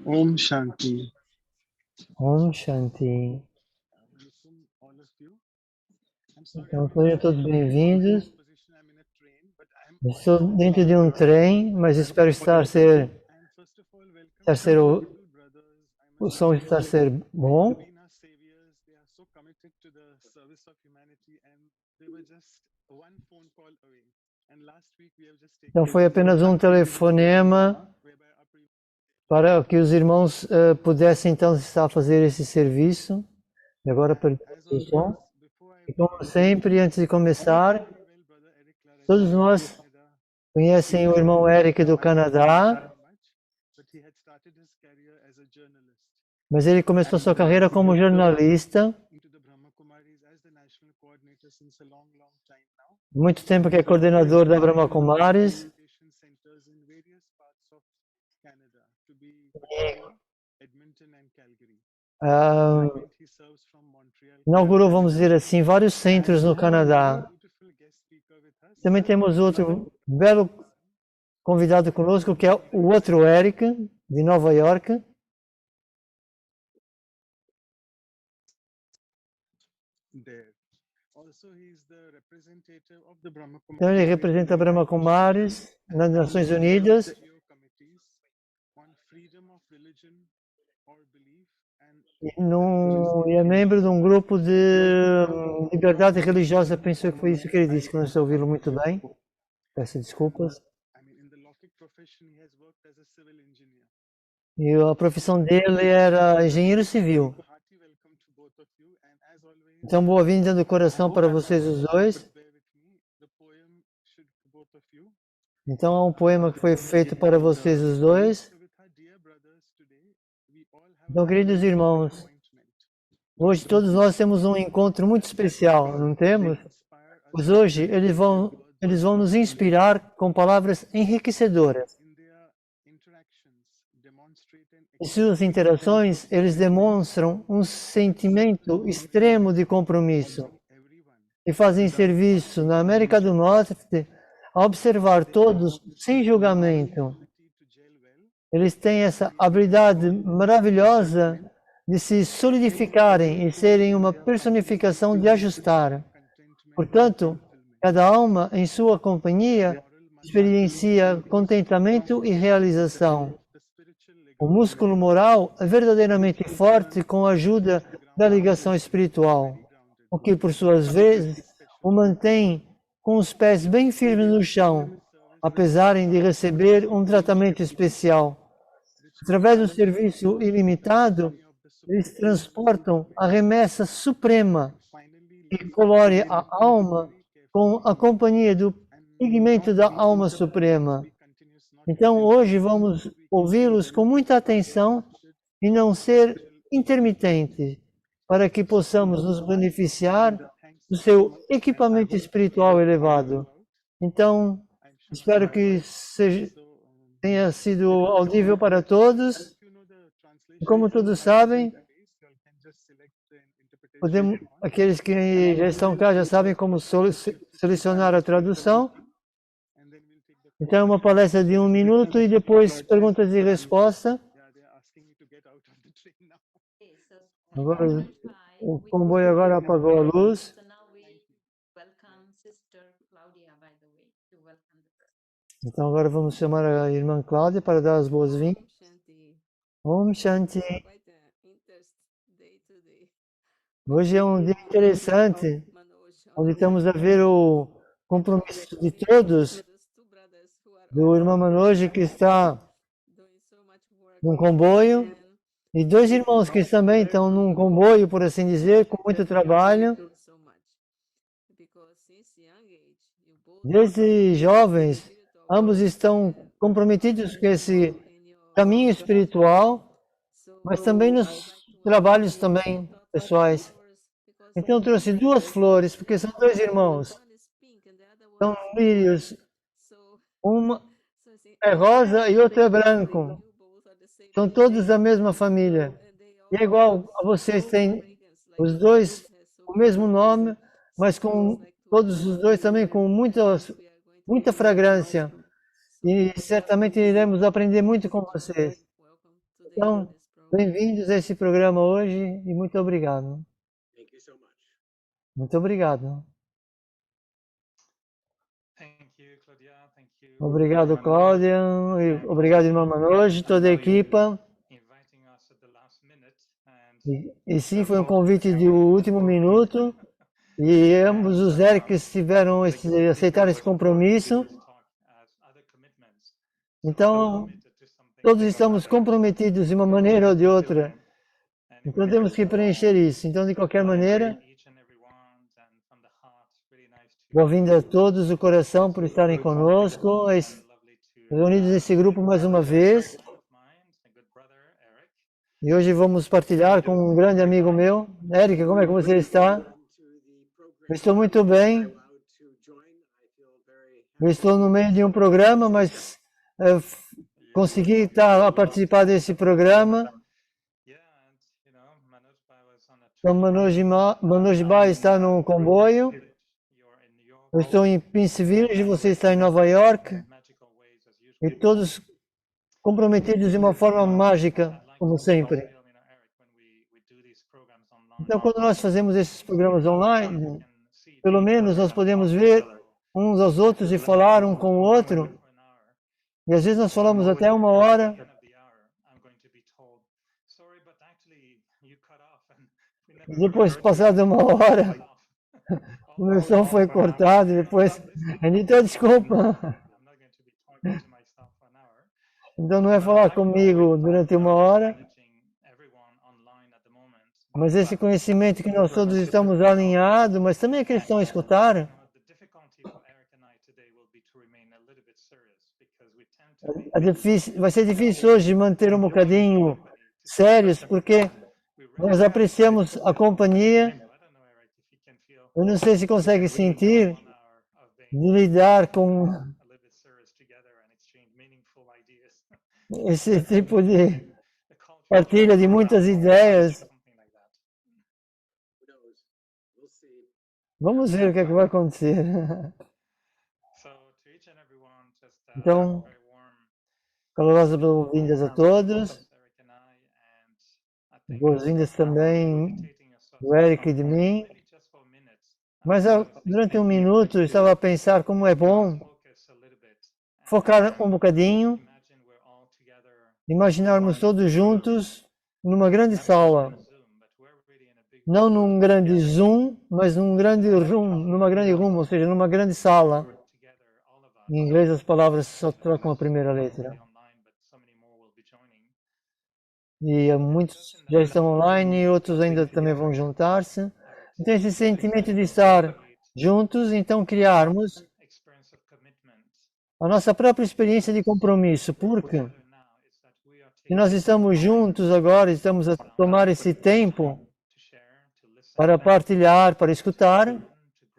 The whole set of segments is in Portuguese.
Om Shanti. Om Shanti. Então, sejam todos bem-vindos. Estou dentro de um trem, mas espero o som estar ser bom. Então foi apenas um telefonema para que os irmãos pudessem então estar a fazer esse serviço. E agora perdi o som. E como sempre, antes de começar, todos nós conhecem o irmão Eric do Canadá, mas ele começou sua carreira como jornalista. Muito tempo que é coordenador da Brahma Kumaris. Inaugurou, vamos dizer assim, vários centros no Canadá. Também temos outro belo convidado conosco, que é o outro Eric, de Nova York. Então ele representa a Brahma Kumaris nas Nações Unidas. E é membro de um grupo de liberdade religiosa, penso que foi isso que ele disse, que não estou ouvindo muito bem. Peço desculpas. E a profissão dele era engenheiro civil. Então, boa-vinda do coração para vocês os dois. Então, há um poema que foi feito para vocês os dois. Então, queridos irmãos, hoje todos nós temos um encontro muito especial, não temos? Pois hoje eles vão nos inspirar com palavras enriquecedoras. Em suas interações, eles demonstram um sentimento extremo de compromisso e fazem serviço na América do Norte a observar todos sem julgamento. Eles têm essa habilidade maravilhosa de se solidificarem e serem uma personificação de ajustar. Portanto, cada alma em sua companhia experiencia contentamento e realização. O músculo moral é verdadeiramente forte com a ajuda da ligação espiritual, o que, por suas vezes, o mantém com os pés bem firmes no chão, apesar de receber um tratamento especial. Através do serviço ilimitado, eles transportam a remessa suprema que colore a alma com a companhia do pigmento da alma suprema. Então, hoje vamos ouvi-los com muita atenção e não ser intermitentes, para que possamos nos beneficiar do seu equipamento espiritual elevado. Então, espero que tenha sido audível para todos. Como todos sabem, aqueles que já estão cá já sabem como selecionar a tradução. Então, é uma palestra de 1 minuto e depois perguntas e respostas. Agora, o comboio agora apagou a luz. Então, agora vamos chamar a irmã Cláudia para dar as boas-vindas. Om Shanti. Hoje é um dia interessante, onde estamos a ver o compromisso de todos, do irmão Manoj, que está num comboio, e 2 irmãos que também estão num comboio, por assim dizer, com muito trabalho. Desde jovens, ambos estão comprometidos com esse caminho espiritual, mas também nos trabalhos também pessoais. Então eu trouxe 2 flores, porque são 2 irmãos. São lírios. Uma é rosa e outra é branco. São todos da mesma família. E é igual a vocês, têm os 2 o mesmo nome, mas com todos os 2 também com muita fragrância. e certamente iremos aprender muito com vocês. Então, bem-vindos a esse programa hoje e muito obrigado. Muito obrigado. Obrigado, Cláudia, e obrigado, irmão Manoj, toda a equipa. E sim, foi um convite de último minuto, e ambos os Erics aceitaram esse compromisso. Então, todos estamos comprometidos de uma maneira ou de outra. Então, temos que preencher isso. Então, de qualquer maneira, boa-vinda a todos do coração por estarem conosco, reunidos nesse grupo mais uma vez. E hoje vamos partilhar com um grande amigo meu. Eric, como é que você está? Eu estou muito bem. Eu estou no meio de um programa, mas consegui estar a participar desse programa. Então, Manoj Bhai está no comboio. Eu estou em Pince Village, você está em Nova York. E todos comprometidos de uma forma mágica, como sempre. Então, quando nós fazemos esses programas online, pelo menos nós podemos ver uns aos outros e falar um com o outro. E às vezes nós falamos até uma hora. E depois, passada uma hora, o meu som foi cortado. Depois, então, desculpa. Então, não é falar comigo durante uma hora. Mas esse conhecimento que nós todos estamos alinhados, mas também a questão é escutar. Vai ser difícil hoje manter um bocadinho sérios, porque nós apreciamos a companhia. Eu não sei se consegue sentir de lidar com esse tipo de partilha de muitas ideias. Vamos ver o que é que vai acontecer. Então, calorosas boas-vindas a todos. Boas-vindas também do Eric e de mim. Mas durante um minuto eu estava a pensar como é bom focar um bocadinho, imaginarmos todos juntos numa grande sala. Não num grande Zoom, mas numa grande room, ou seja, numa grande sala. Em inglês as palavras só trocam a primeira letra. E muitos já estão online e outros ainda também vão juntar-se. Então esse sentimento de estar juntos, então criarmos a nossa própria experiência de compromisso, porque se nós estamos juntos agora, estamos a tomar esse tempo para partilhar, para escutar,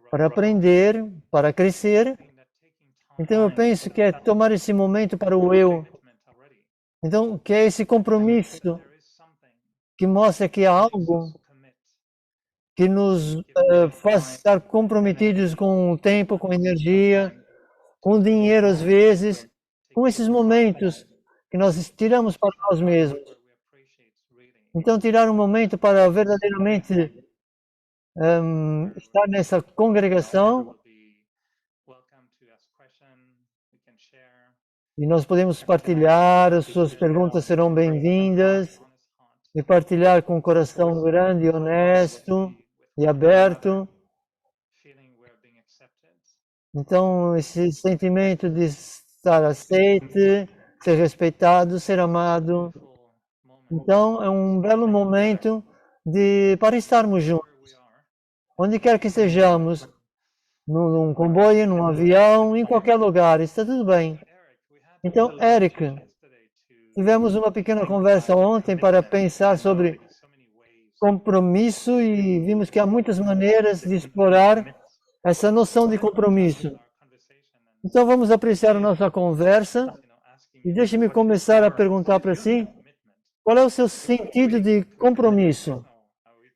para aprender, para crescer. Então eu penso que é tomar esse momento para o eu. Então, que é esse compromisso que mostra que há algo que nos faz estar comprometidos com o tempo, com a energia, com o dinheiro às vezes, com esses momentos que nós tiramos para nós mesmos. Então, tirar um momento para verdadeiramente estar nessa congregação e nós podemos partilhar, as suas perguntas serão bem-vindas e partilhar com um coração grande, honesto e aberto. Então, esse sentimento de estar aceito, ser respeitado, ser amado. Então, é um belo momento para estarmos juntos. Onde quer que sejamos, num comboio, num avião, em qualquer lugar, está tudo bem. Então, Eric, tivemos uma pequena conversa ontem para pensar sobre compromisso e vimos que há muitas maneiras de explorar essa noção de compromisso. Então, vamos apreciar a nossa conversa e deixe-me começar a perguntar para si, qual é o seu sentido de compromisso?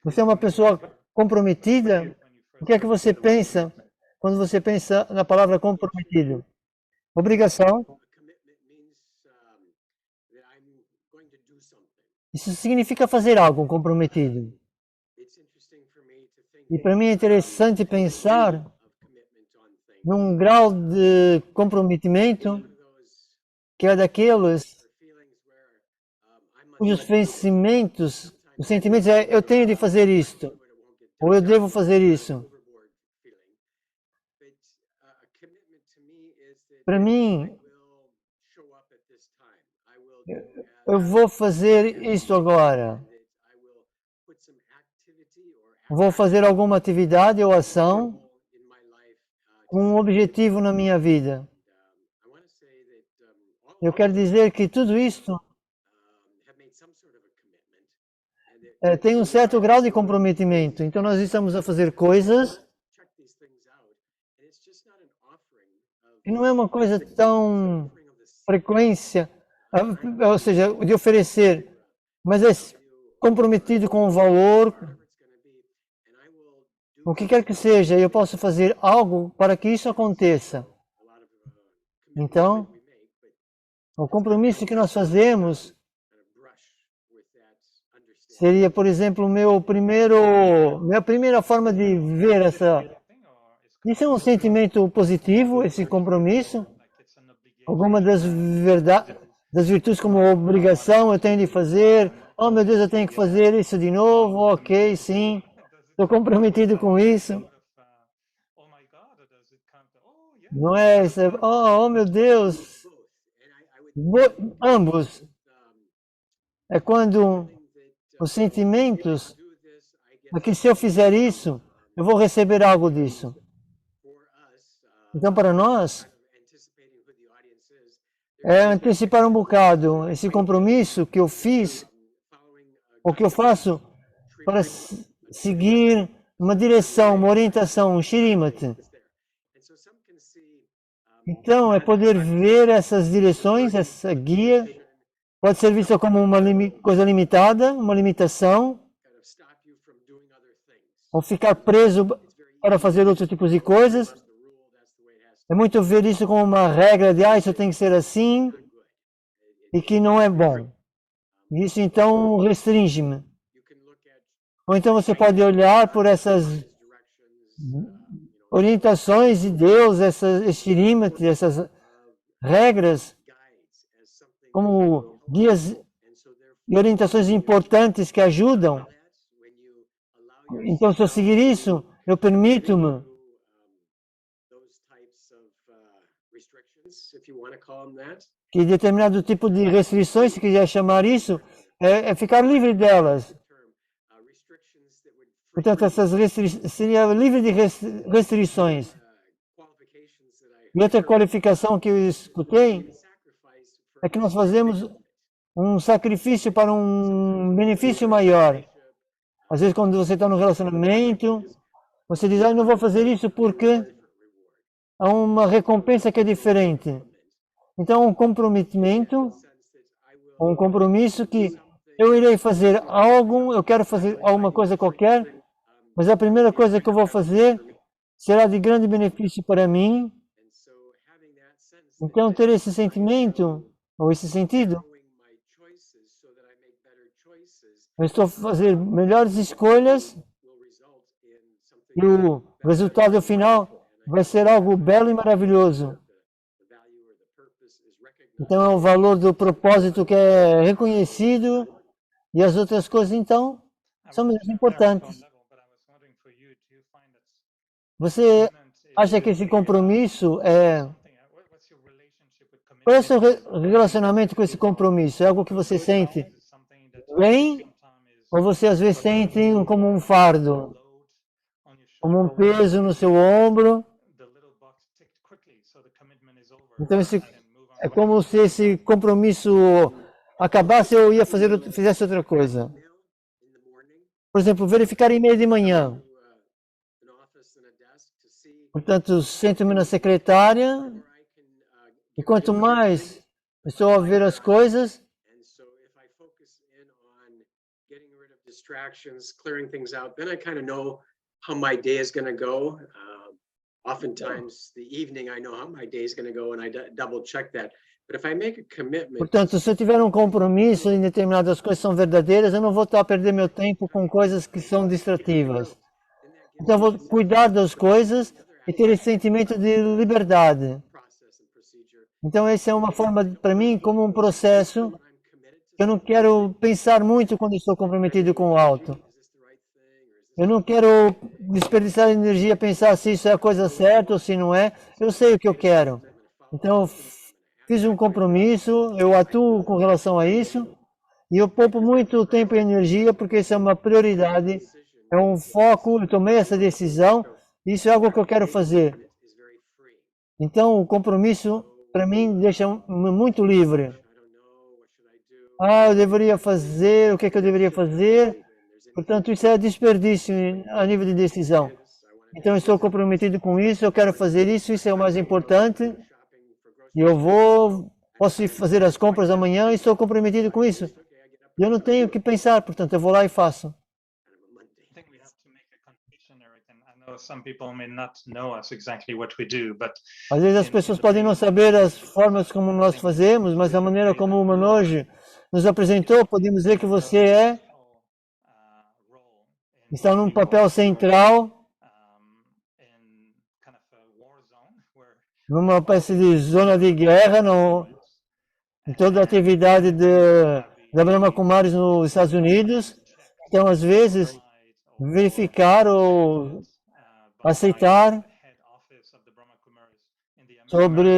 Você é uma pessoa comprometida? O que é que você pensa quando você pensa na palavra comprometido? Obrigação? Isso significa fazer algo comprometido. E para mim é interessante pensar num grau de comprometimento que é daqueles cujos sentimentos, os sentimentos é eu tenho de fazer isto, ou eu devo fazer isso. Para mim, eu vou fazer isto agora. Vou fazer alguma atividade ou ação com um objetivo na minha vida. Eu quero dizer que tudo isto tem um certo grau de comprometimento. Então nós estamos a fazer coisas e não é uma coisa tão frequência, ou seja, de oferecer, mas é comprometido com o valor, o que quer que seja, eu posso fazer algo para que isso aconteça. Então, o compromisso que nós fazemos seria, por exemplo, minha primeira forma de ver essa. Isso é um sentimento positivo, esse compromisso. Alguma das virtudes como obrigação eu tenho de fazer. Oh meu Deus, eu tenho que fazer isso de novo. Ok, sim. Estou comprometido com isso. Não é isso. Oh meu Deus. Ambos. É quando os sentimentos é que se eu fizer isso, eu vou receber algo disso. Então, para nós, é antecipar um bocado esse compromisso que eu fiz, ou que eu faço, para seguir uma direção, uma orientação, um shirimati. Então, é poder ver essas direções, essa guia, pode ser vista como uma coisa limitada, uma limitação, ou ficar preso para fazer outros tipos de coisas. É muito ver isso como uma regra de, isso tem que ser assim, e que não é bom. Isso então restringe-me. Ou então você pode olhar por essas orientações de Deus, esses límites, essas regras, como guias e orientações importantes que ajudam. Então, se eu seguir isso, eu permito-me que determinado tipo de restrições, se quiser chamar isso, é ficar livre delas. Portanto, seria livre de restrições. E outra qualificação que eu escutei é que nós fazemos um sacrifício para um benefício maior. Às vezes, quando você está no relacionamento, você diz, não vou fazer isso porque há uma recompensa que é diferente. Então, um comprometimento, um compromisso que eu irei fazer algo, eu quero fazer alguma coisa qualquer, mas a primeira coisa que eu vou fazer será de grande benefício para mim. Então, ter esse sentimento, ou esse sentido, eu estou a fazer melhores escolhas e o resultado final vai ser algo belo e maravilhoso. Então, é o valor do propósito que é reconhecido e as outras coisas, então, são menos importantes. Você acha que esse compromisso é... Qual é o seu relacionamento com esse compromisso? É algo que você sente bem? Ou você às vezes sente como um fardo? Como um peso no seu ombro? Então, é como se esse compromisso acabasse e eu ia fizesse outra coisa. Por exemplo, verificar e-mail de manhã. Portanto, sento-me na secretária e quanto mais estou a ver as coisas, distractions, clearing things out, then I kind of know how my day is going to go. Oftentimes, the evening, I know how my day is going to go, and I double check that. But if I make a commitment, Portanto, se eu tiver um compromisso em determinadas coisas que são verdadeiras, eu não vou estar a perder meu tempo com coisas que são distrativas. Então, eu vou cuidar das coisas e ter esse sentimento de liberdade. process and procedure, Então, essa é uma forma, para mim, como um processo. I'm committed to, Eu não quero pensar muito quando estou comprometido com o alto. is this the right thing, or is this Eu não quero desperdiçar energia pensar se isso é a coisa certa ou se não é. Eu sei o que eu quero. Então, eu fiz um compromisso, eu atuo com relação a isso e eu poupo muito tempo e energia porque isso é uma prioridade, é um foco, eu tomei essa decisão, isso é algo que eu quero fazer. is very free? Então, o compromisso, para mim, deixa muito livre. I don't know, what should I do? Eu deveria fazer, o que é que eu deveria fazer? Portanto, isso é desperdício a nível de decisão. Então, eu estou comprometido com isso, eu quero fazer isso, isso é o mais importante. Shopping for groceries, E eu posso ir fazer as compras amanhã e estou comprometido com isso. E eu não tenho que pensar, portanto, eu vou lá e faço. kind of a mundane. I think we have to make a connection, Eric, and I know some people may not know us exactly what we do, but Às vezes as pessoas podem não saber as formas como nós fazemos, mas a maneira como o Manoj nos apresentou, podemos dizer que você está num papel central, in kind of a war zone where numa espécie de zona de guerra, em toda a atividade da Brahma Kumaris nos Estados Unidos. Então, às vezes, verificar ou aceitar head office of the Brahma Kumaris in the sobre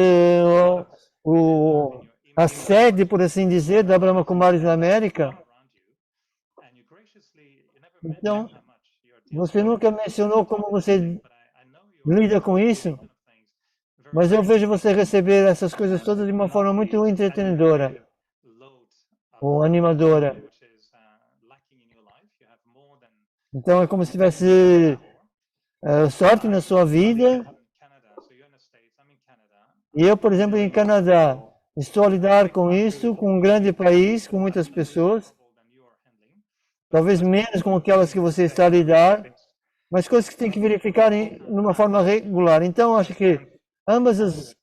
a sede, por assim dizer, da Brahma Kumaris na América. around you, and you graciously you never mentioned Então, how much you're você nunca mencionou como você but I know you lida com isso, kind of things very mas eu vejo você receber essas coisas todas de uma forma muito entretenedora loads of ou animadora. which is lacking in your life. You have more than Então, é como se tivesse sorte na sua vida. in Canada. So you're in the States, I'm in Canada. E eu, por exemplo, em Canadá, estou a lidar com isso, com um grande país, com muitas pessoas, Than you are handling. talvez menos com aquelas que você está a lidar, mas coisas que tem que verificar numa forma regular. Então, acho que ambos os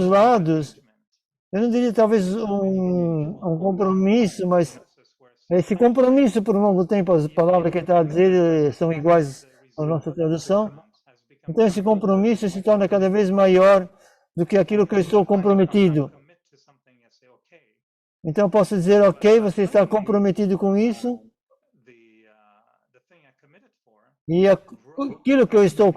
lados, eu não diria talvez um compromisso, mas esse compromisso por um longo tempo, as palavras que ele está a dizer são iguais à nossa tradução. Então, esse compromisso se torna cada vez maior do que aquilo que eu estou comprometido. Então, eu posso dizer, ok, você está comprometido com isso, e aquilo que eu estou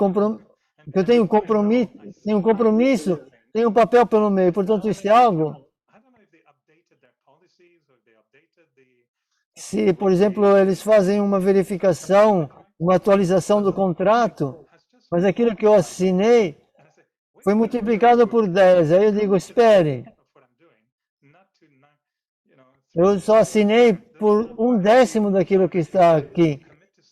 que eu tenho um compromisso, tem um papel pelo meio. Portanto, isso é algo. Se, por exemplo, eles fazem uma verificação, uma atualização do contrato, mas aquilo que eu assinei foi multiplicado por 10. Aí eu digo, espere, eu só assinei por 1/10 daquilo que está aqui.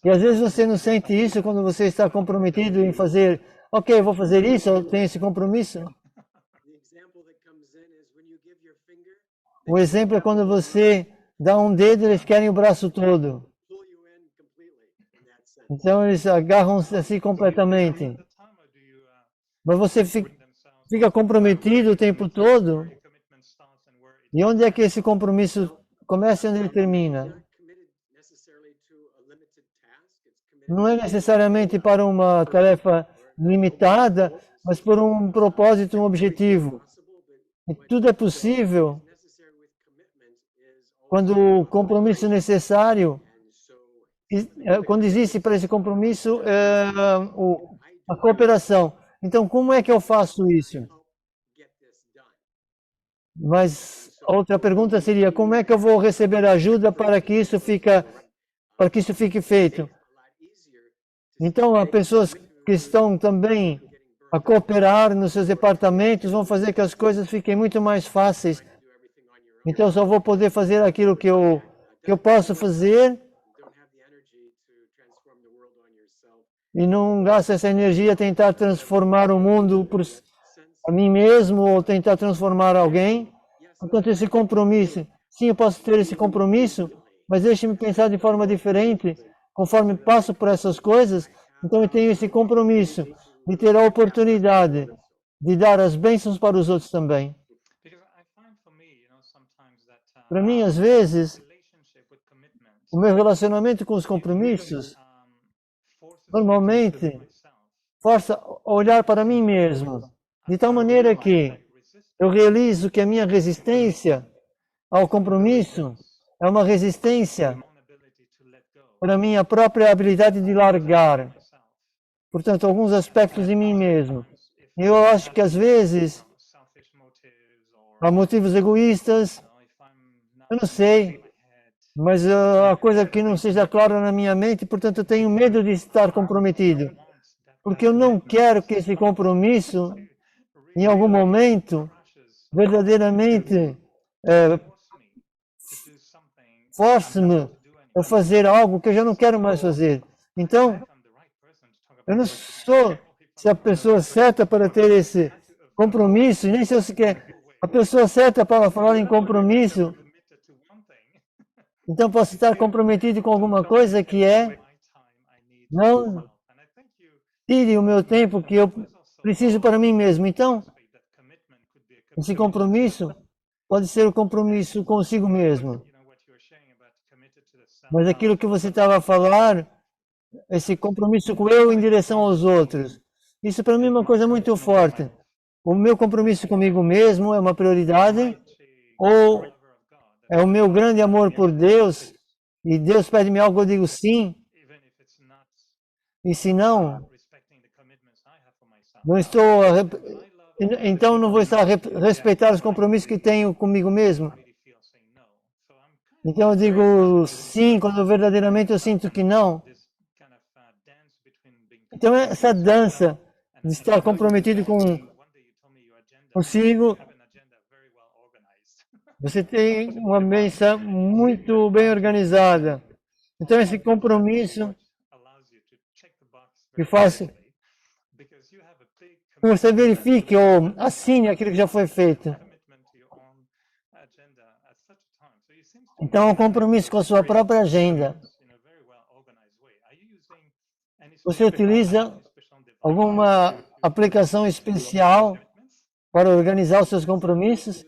E às vezes você não sente isso quando você está comprometido em fazer, ok, eu vou fazer isso, eu tenho esse compromisso. The example that comes in is when you give your finger, O exemplo é quando você dá um dedo, eles querem o braço todo. pull you in completely in that sense. Então eles agarram-se assim completamente. Mas você fica comprometido o tempo todo. E onde é que esse compromisso começa e onde ele termina? Not committed necessarily to a limited task. It's committed Não é necessariamente para uma tarefa limitada, mas por um propósito, um objetivo. possible, but E tudo é possível necessary with commitment is always, quando o compromisso necessário, and so quando existe para esse compromisso a cooperação. Então, como é que eu faço isso? get this done. Mas outra pergunta seria, como é que eu vou receber ajuda para que isso fique feito? A lot easier Então, há pessoas que estão também a cooperar nos seus departamentos, vão fazer que as coisas fiquem muito mais fáceis. to do everything on your own. Então, eu só vou poder fazer aquilo que eu posso fazer Don't have the energy to transform the world on yourself. e não gasto essa energia a tentar transformar o mundo por a mim mesmo ou tentar transformar alguém. Portanto, esse compromisso, sim, eu posso ter esse compromisso, mas deixe-me pensar de forma diferente, conforme passo por essas coisas. Então, eu tenho esse compromisso de ter a oportunidade de dar as bênçãos para os outros também. Para mim, às vezes, o meu relacionamento com os compromissos normalmente força a olhar para mim mesmo, de tal maneira que eu realizo que a minha resistência ao compromisso é uma resistência para a minha própria habilidade de largar. Portanto, alguns aspectos de mim mesmo. Eu acho que às vezes há motivos egoístas, eu não sei, mas a coisa que não seja clara na minha mente, portanto eu tenho medo de estar comprometido, porque eu não quero que esse compromisso, em algum momento, verdadeiramente force-me a fazer algo que eu já não quero mais fazer. Então, eu não sou a pessoa certa para ter esse compromisso, nem se eu sequer a pessoa certa para falar em compromisso. Então, posso estar comprometido com alguma coisa que não tire o meu tempo que eu preciso para mim mesmo. Então, esse compromisso pode ser o compromisso consigo mesmo. Mas aquilo que você estava a falar, esse compromisso com eu em direção aos outros, isso para mim é uma coisa muito forte. O meu compromisso comigo mesmo é uma prioridade, ou é o meu grande amor por Deus, e Deus pede-me algo, eu digo sim, e se não, então não vou estar a respeitar os compromissos que tenho comigo mesmo. Então eu digo sim, quando verdadeiramente eu sinto que não. Então essa dança de estar comprometido consigo, você tem uma mente muito bem organizada. Então esse compromisso que faz que você verifique ou assine aquilo que já foi feito. Então, um compromisso com a sua própria agenda. Você utiliza alguma aplicação especial para organizar os seus compromissos?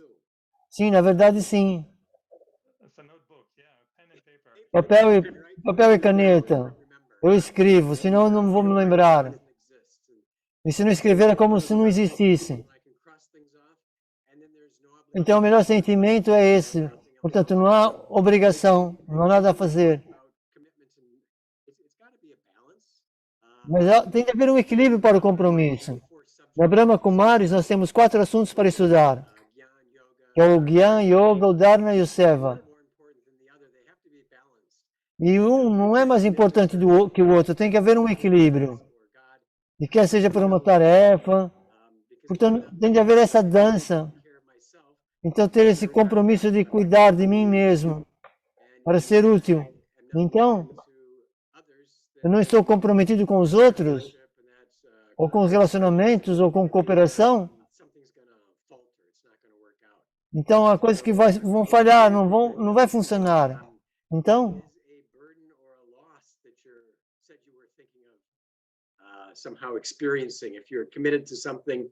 Sim, na verdade, sim. Papel e caneta. Eu escrevo, senão eu não vou me lembrar. E se não escrever é como se não existisse. Então, o melhor sentimento é esse. Portanto, não há obrigação, não há nada a fazer. Mas tem de haver um equilíbrio para o compromisso. Na Brahma Kumaris, nós temos 4 assuntos para estudar. Que é o Gyan, Yoga, o Dharma e o Seva. E um não é mais importante que o outro, tem que haver um equilíbrio. E quer seja por uma tarefa, portanto, tem de haver essa dança. Então, ter esse compromisso de cuidar de mim mesmo, para ser útil. Então, eu não estou comprometido com os outros, ou com os relacionamentos, ou com cooperação. Então, há coisas que vão falhar, não vai funcionar. Então, somehow experiencing. If you're committed to something,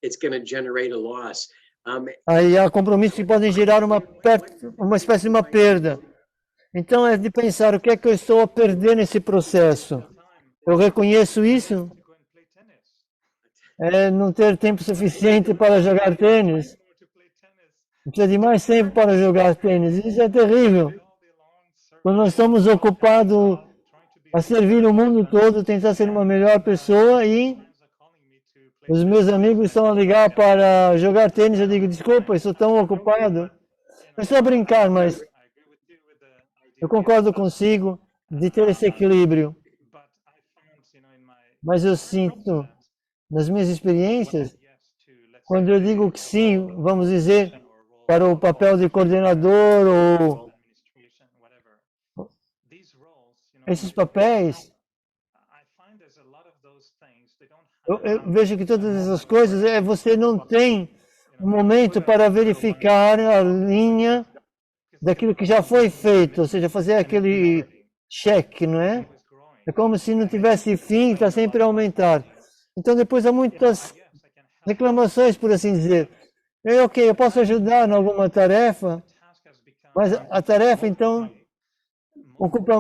it's going to generate a loss. Aí há compromissos que podem gerar uma espécie de uma perda. Então é de pensar o que é que eu estou a perder nesse processo. Eu reconheço isso. É não ter tempo suficiente para jogar tênis. Precisa de mais tempo para jogar tênis. Isso é terrível. Quando nós estamos ocupados a servir o mundo todo, tentar ser uma melhor pessoa e os meus amigos estão a ligar para jogar tênis, eu digo, desculpa, estou tão ocupado. É só brincar, mas eu concordo consigo de ter esse equilíbrio. Mas eu sinto, nas minhas experiências, quando eu digo que sim, vamos dizer, para o papel de coordenador ou esses papéis, eu vejo que todas essas coisas, você não tem um momento para verificar a linha daquilo que já foi feito, ou seja, fazer aquele cheque, não é? É como se não tivesse fim, está sempre a aumentar. Então depois há muitas reclamações, por assim dizer. Ok, eu posso ajudar em alguma tarefa, Mas a tarefa, então, ocupa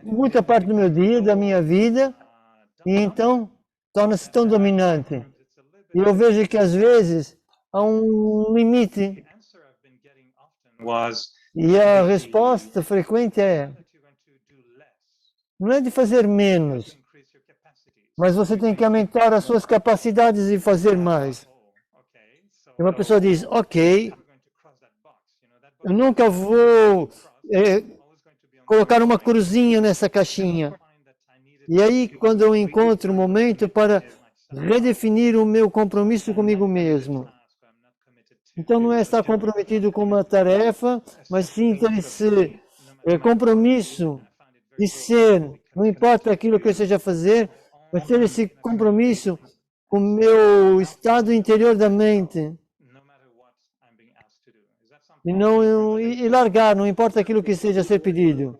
muita parte do meu dia, da minha vida, e então torna-se tão dominante. E eu vejo que às vezes há um limite, e a resposta frequente não é de fazer menos, mas você tem que aumentar as suas capacidades e fazer mais. E uma pessoa diz, ok, eu nunca vou colocar uma cruzinha nessa caixinha. E aí, quando eu encontro um momento para redefinir o meu compromisso comigo mesmo. Então, não é estar comprometido com uma tarefa, mas sim ter esse compromisso de ser, não importa aquilo que eu seja fazer, mas ter esse compromisso com o meu estado interior da mente. E largar, não importa aquilo que seja ser pedido.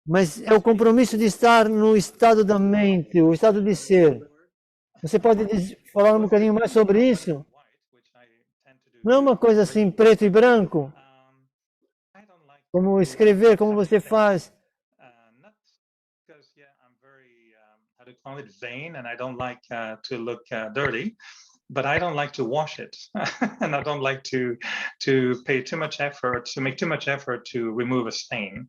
Mas é o compromisso de estar no estado da mente, o estado de ser. Você pode falar um bocadinho mais sobre isso? Não é uma coisa assim, preto e branco? Como escrever, como você faz? Vain, and I don't like to look dirty, but I don't like to wash it, and I don't like to pay too much effort, to make too much effort to remove a stain.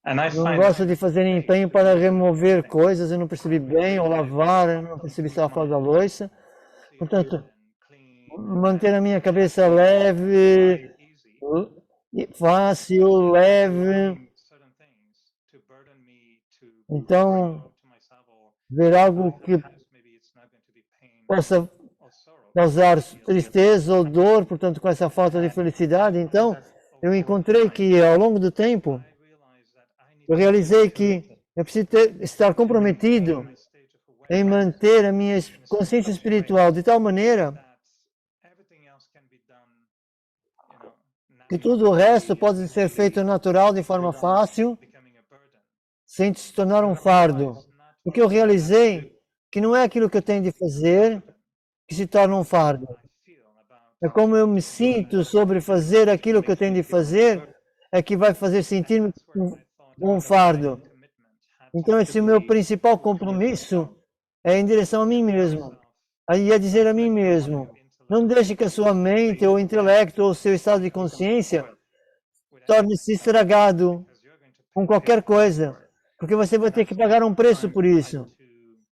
Não gosto de fazer empenho para remover coisas, eu não percebi bem, ou lavar, eu não percebi se ela faz da louça. Portanto, manter a minha cabeça leve, fácil, leve. Então, ver algo que possa causar tristeza ou dor, portanto, com essa falta de felicidade. Então, eu encontrei que, ao longo do tempo, eu realizei que eu preciso estar comprometido em manter a minha consciência espiritual de tal maneira que tudo o resto pode ser feito natural, de forma fácil, sem se tornar um fardo. O que eu realizei que não é aquilo que eu tenho de fazer que se torna um fardo. É como eu me sinto sobre fazer aquilo que eu tenho de fazer é que vai fazer sentir-me um fardo. Então, esse meu principal compromisso é em direção a mim mesmo. Aí é dizer a mim mesmo, não deixe que a sua mente, ou intelecto, ou seu estado de consciência torne-se estragado com qualquer coisa, porque você vai ter que pagar um preço por isso.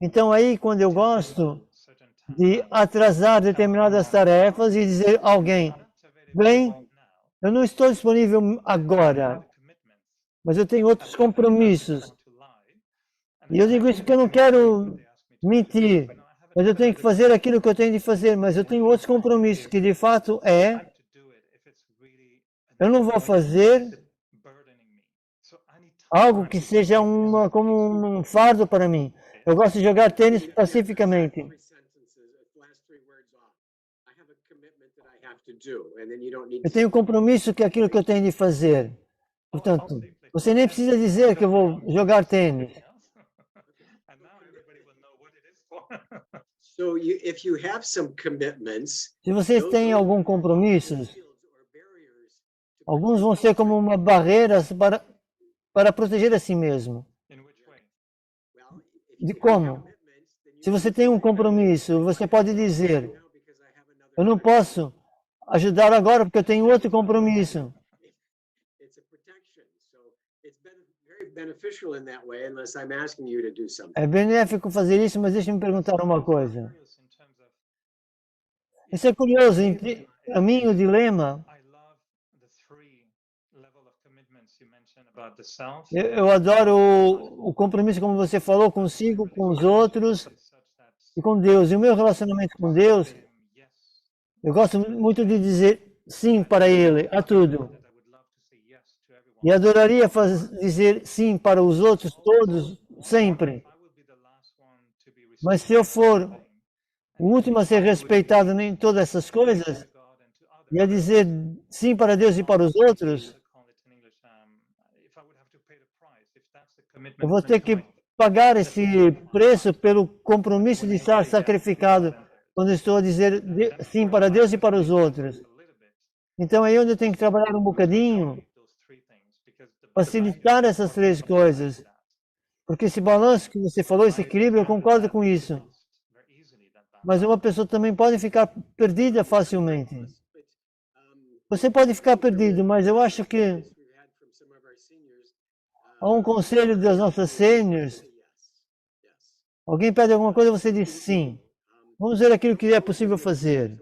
Então, aí, quando eu gosto de atrasar determinadas tarefas e dizer a alguém, bem, eu não estou disponível agora, mas eu tenho outros compromissos. E eu digo isso porque eu não quero mentir, mas eu tenho que fazer aquilo que eu tenho de fazer, mas eu tenho outros compromissos, que de fato eu não vou fazer algo que seja como um fardo para mim. Eu gosto de jogar tênis pacificamente. Eu tenho compromisso que é aquilo que eu tenho de fazer. Portanto, você nem precisa dizer que eu vou jogar tênis. Se vocês têm algum compromisso, alguns vão ser como uma barreira para proteger a si mesmo. De como? Se você tem um compromisso, você pode dizer, eu não posso ajudar agora porque eu tenho outro compromisso. É benéfico fazer isso, mas deixe-me perguntar uma coisa. Isso é curioso, a mim o dilema, eu adoro o compromisso, como você falou, consigo, com os outros e com Deus. E o meu relacionamento com Deus, eu gosto muito de dizer sim para Ele, a tudo. E adoraria dizer sim para os outros todos, sempre. Mas se eu for o último a ser respeitado em todas essas coisas, e a dizer sim para Deus e para os outros, eu vou ter que pagar esse preço pelo compromisso de estar sacrificado quando estou a dizer sim para Deus e para os outros. Então aí é onde eu tenho que trabalhar um bocadinho, facilitar essas três coisas. Porque esse balanço que você falou, esse equilíbrio, eu concordo com isso. Mas uma pessoa também pode ficar perdida facilmente. Você pode ficar perdido, mas eu acho que há um conselho das nossas sêniores. Alguém pede alguma coisa, você diz sim. Vamos ver aquilo que é possível fazer.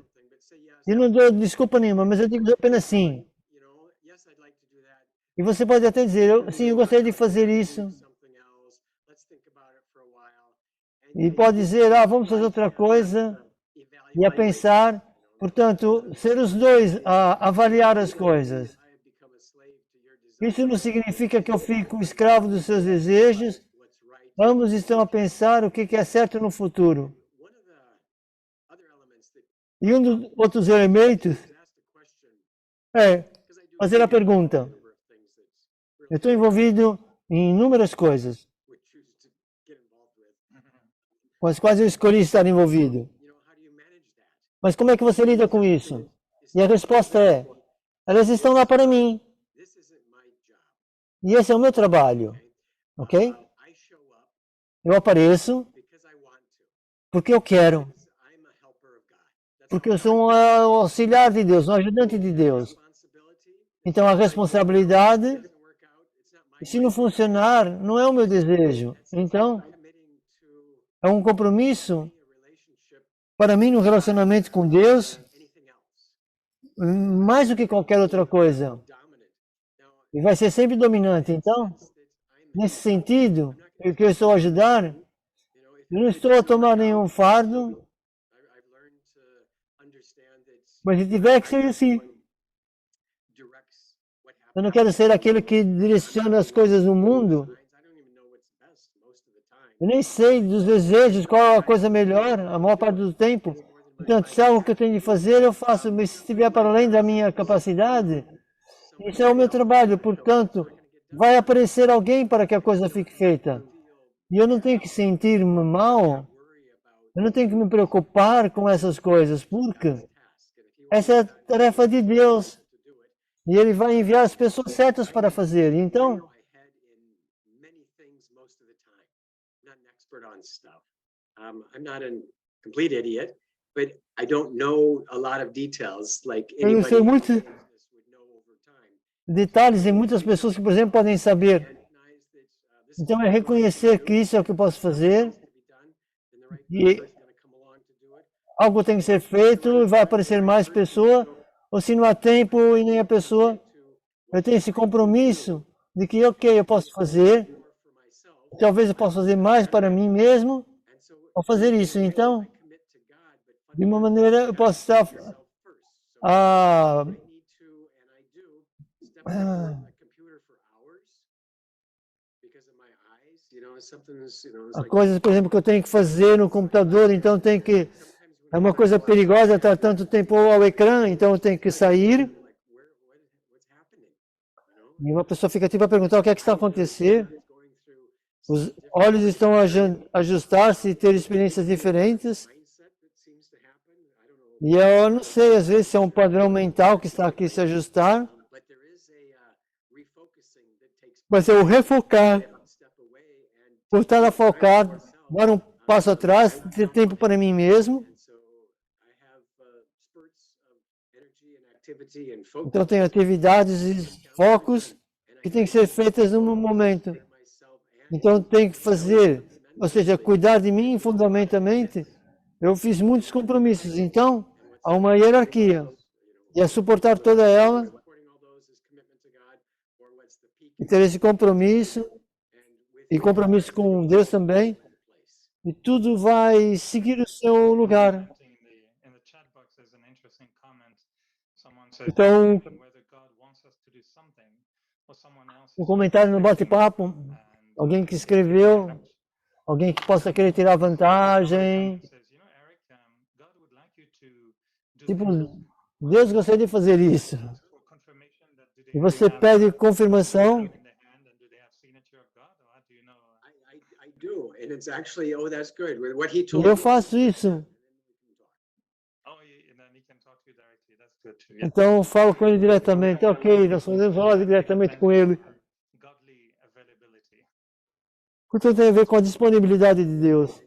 E não dou desculpa nenhuma, mas eu digo apenas sim. E você pode até dizer, sim, eu gostaria de fazer isso. E pode dizer, vamos fazer outra coisa. E a pensar, portanto, ser os dois a avaliar as coisas. Isso não significa que eu fico escravo dos seus desejos. Ambos estão a pensar o que é certo no futuro. E um dos outros elementos é fazer a pergunta. Eu estou envolvido em inúmeras coisas, com as quais eu escolhi estar envolvido. Mas como é que você lida com isso? E a resposta é, elas estão lá para mim. E esse é o meu trabalho, ok? Eu apareço porque eu quero. Porque eu sou um auxiliar de Deus, um ajudante de Deus. Então a responsabilidade, se não funcionar, não é o meu desejo. Então, é um compromisso para mim no relacionamento com Deus, mais do que qualquer outra coisa. E vai ser sempre dominante. Então, nesse sentido, o que eu estou a ajudar, eu não estou a tomar nenhum fardo, mas se tiver que ser assim. Eu não quero ser aquele que direciona as coisas no mundo. Eu nem sei dos desejos qual a coisa melhor, a maior parte do tempo. Portanto, se é algo que eu tenho de fazer, eu faço, mas se estiver para além da minha capacidade, isso é o meu trabalho. Portanto, vai aparecer alguém para que a coisa fique feita. E eu não tenho que sentir-me mal, eu não tenho que me preocupar com essas coisas, porque essa é a tarefa de Deus. E Ele vai enviar as pessoas certas para fazer. Então, eu não sei muitos detalhes em muitas pessoas que, por exemplo, podem saber. Então, é reconhecer que isso é o que eu posso fazer. E algo tem que ser feito, vai aparecer mais pessoa, ou se não há tempo e nem a pessoa, eu tenho esse compromisso de que, ok, eu posso fazer, talvez eu possa fazer mais para mim mesmo, ao fazer isso. Então, de uma maneira, eu posso estar há coisas, por exemplo, que eu tenho que fazer no computador, então tem que é uma coisa perigosa estar tanto tempo ao ecrã, então eu tenho que sair. E uma pessoa fica tipo a perguntar o que é que está acontecendo. Os olhos estão a ajustar-se e ter experiências diferentes. E eu não sei, às vezes, se é um padrão mental que está aqui se ajustar. Mas é o refocar. Voltar a focar, dar um passo atrás, ter tempo para mim mesmo. Então tem atividades e focos que têm que ser feitas no momento. Então tem que fazer, ou seja, cuidar de mim fundamentalmente. Eu fiz muitos compromissos, então há uma hierarquia. E é suportar toda ela e ter esse compromisso e compromisso com Deus também. E tudo vai seguir o seu lugar. Então, um comentário no bate-papo, alguém que escreveu, alguém que possa querer tirar vantagem. Tipo, Deus gostaria de fazer isso. E você pede confirmação. E eu faço isso. good too. Yeah. Então eu falo com ele diretamente, ok, nós podemos falar diretamente com ele. Godly availability. Porque tem a ver com a disponibilidade de Deus. And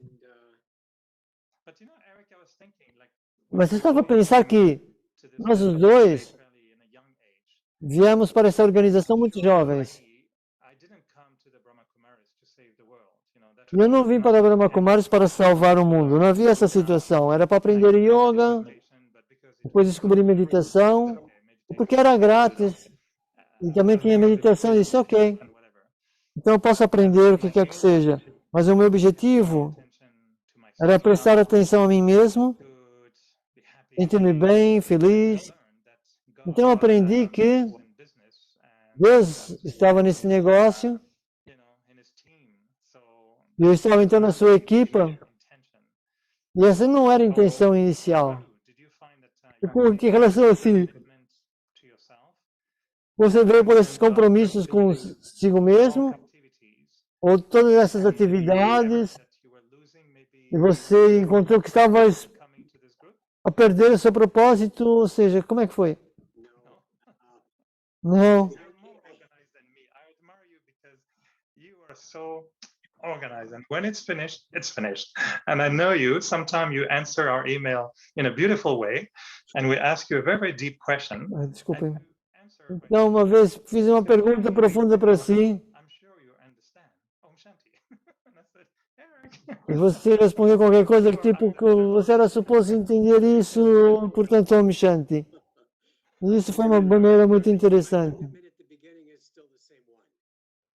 But you know, Eric, I was thinking, like, Mas você estava a pensar que to this nós os organization dois fairly in a young age. viemos para essa organização muito jovens. I didn't come to the Brahma Kumaris to save the world. You know, that E eu não vim para Brahma Kumaris para salvar o mundo. Não havia essa situação. Era para aprender yoga, depois descobri meditação, porque era grátis. E também tinha meditação e disse, ok, então eu posso aprender o que quer que seja. Mas o meu objetivo era prestar atenção a mim mesmo, sentir-me bem, feliz. Então eu aprendi que Deus estava nesse negócio, e eu estava então na sua equipa, e essa não era a intenção inicial. E por que relação assim? Você veio por esses compromissos consigo mesmo, ou todas essas atividades, e você encontrou que estava a perder o seu propósito, ou seja, como é que foi? Não. You're more organized than me. I admire you because you are so organized. And when it's finished. And I know you. Sometimes you answer our email in a beautiful way, and we ask you a very deep question. Desculpem. And you answer by Então, uma vez fiz uma pergunta profunda para si, I'm sure you understand. Om Shanti. And I said, Eric. e você respondeu qualquer coisa tipo que você era suposto entender isso, portanto, Om Shanti. E isso foi uma maneira muito interessante. commit at the beginning is still the same one.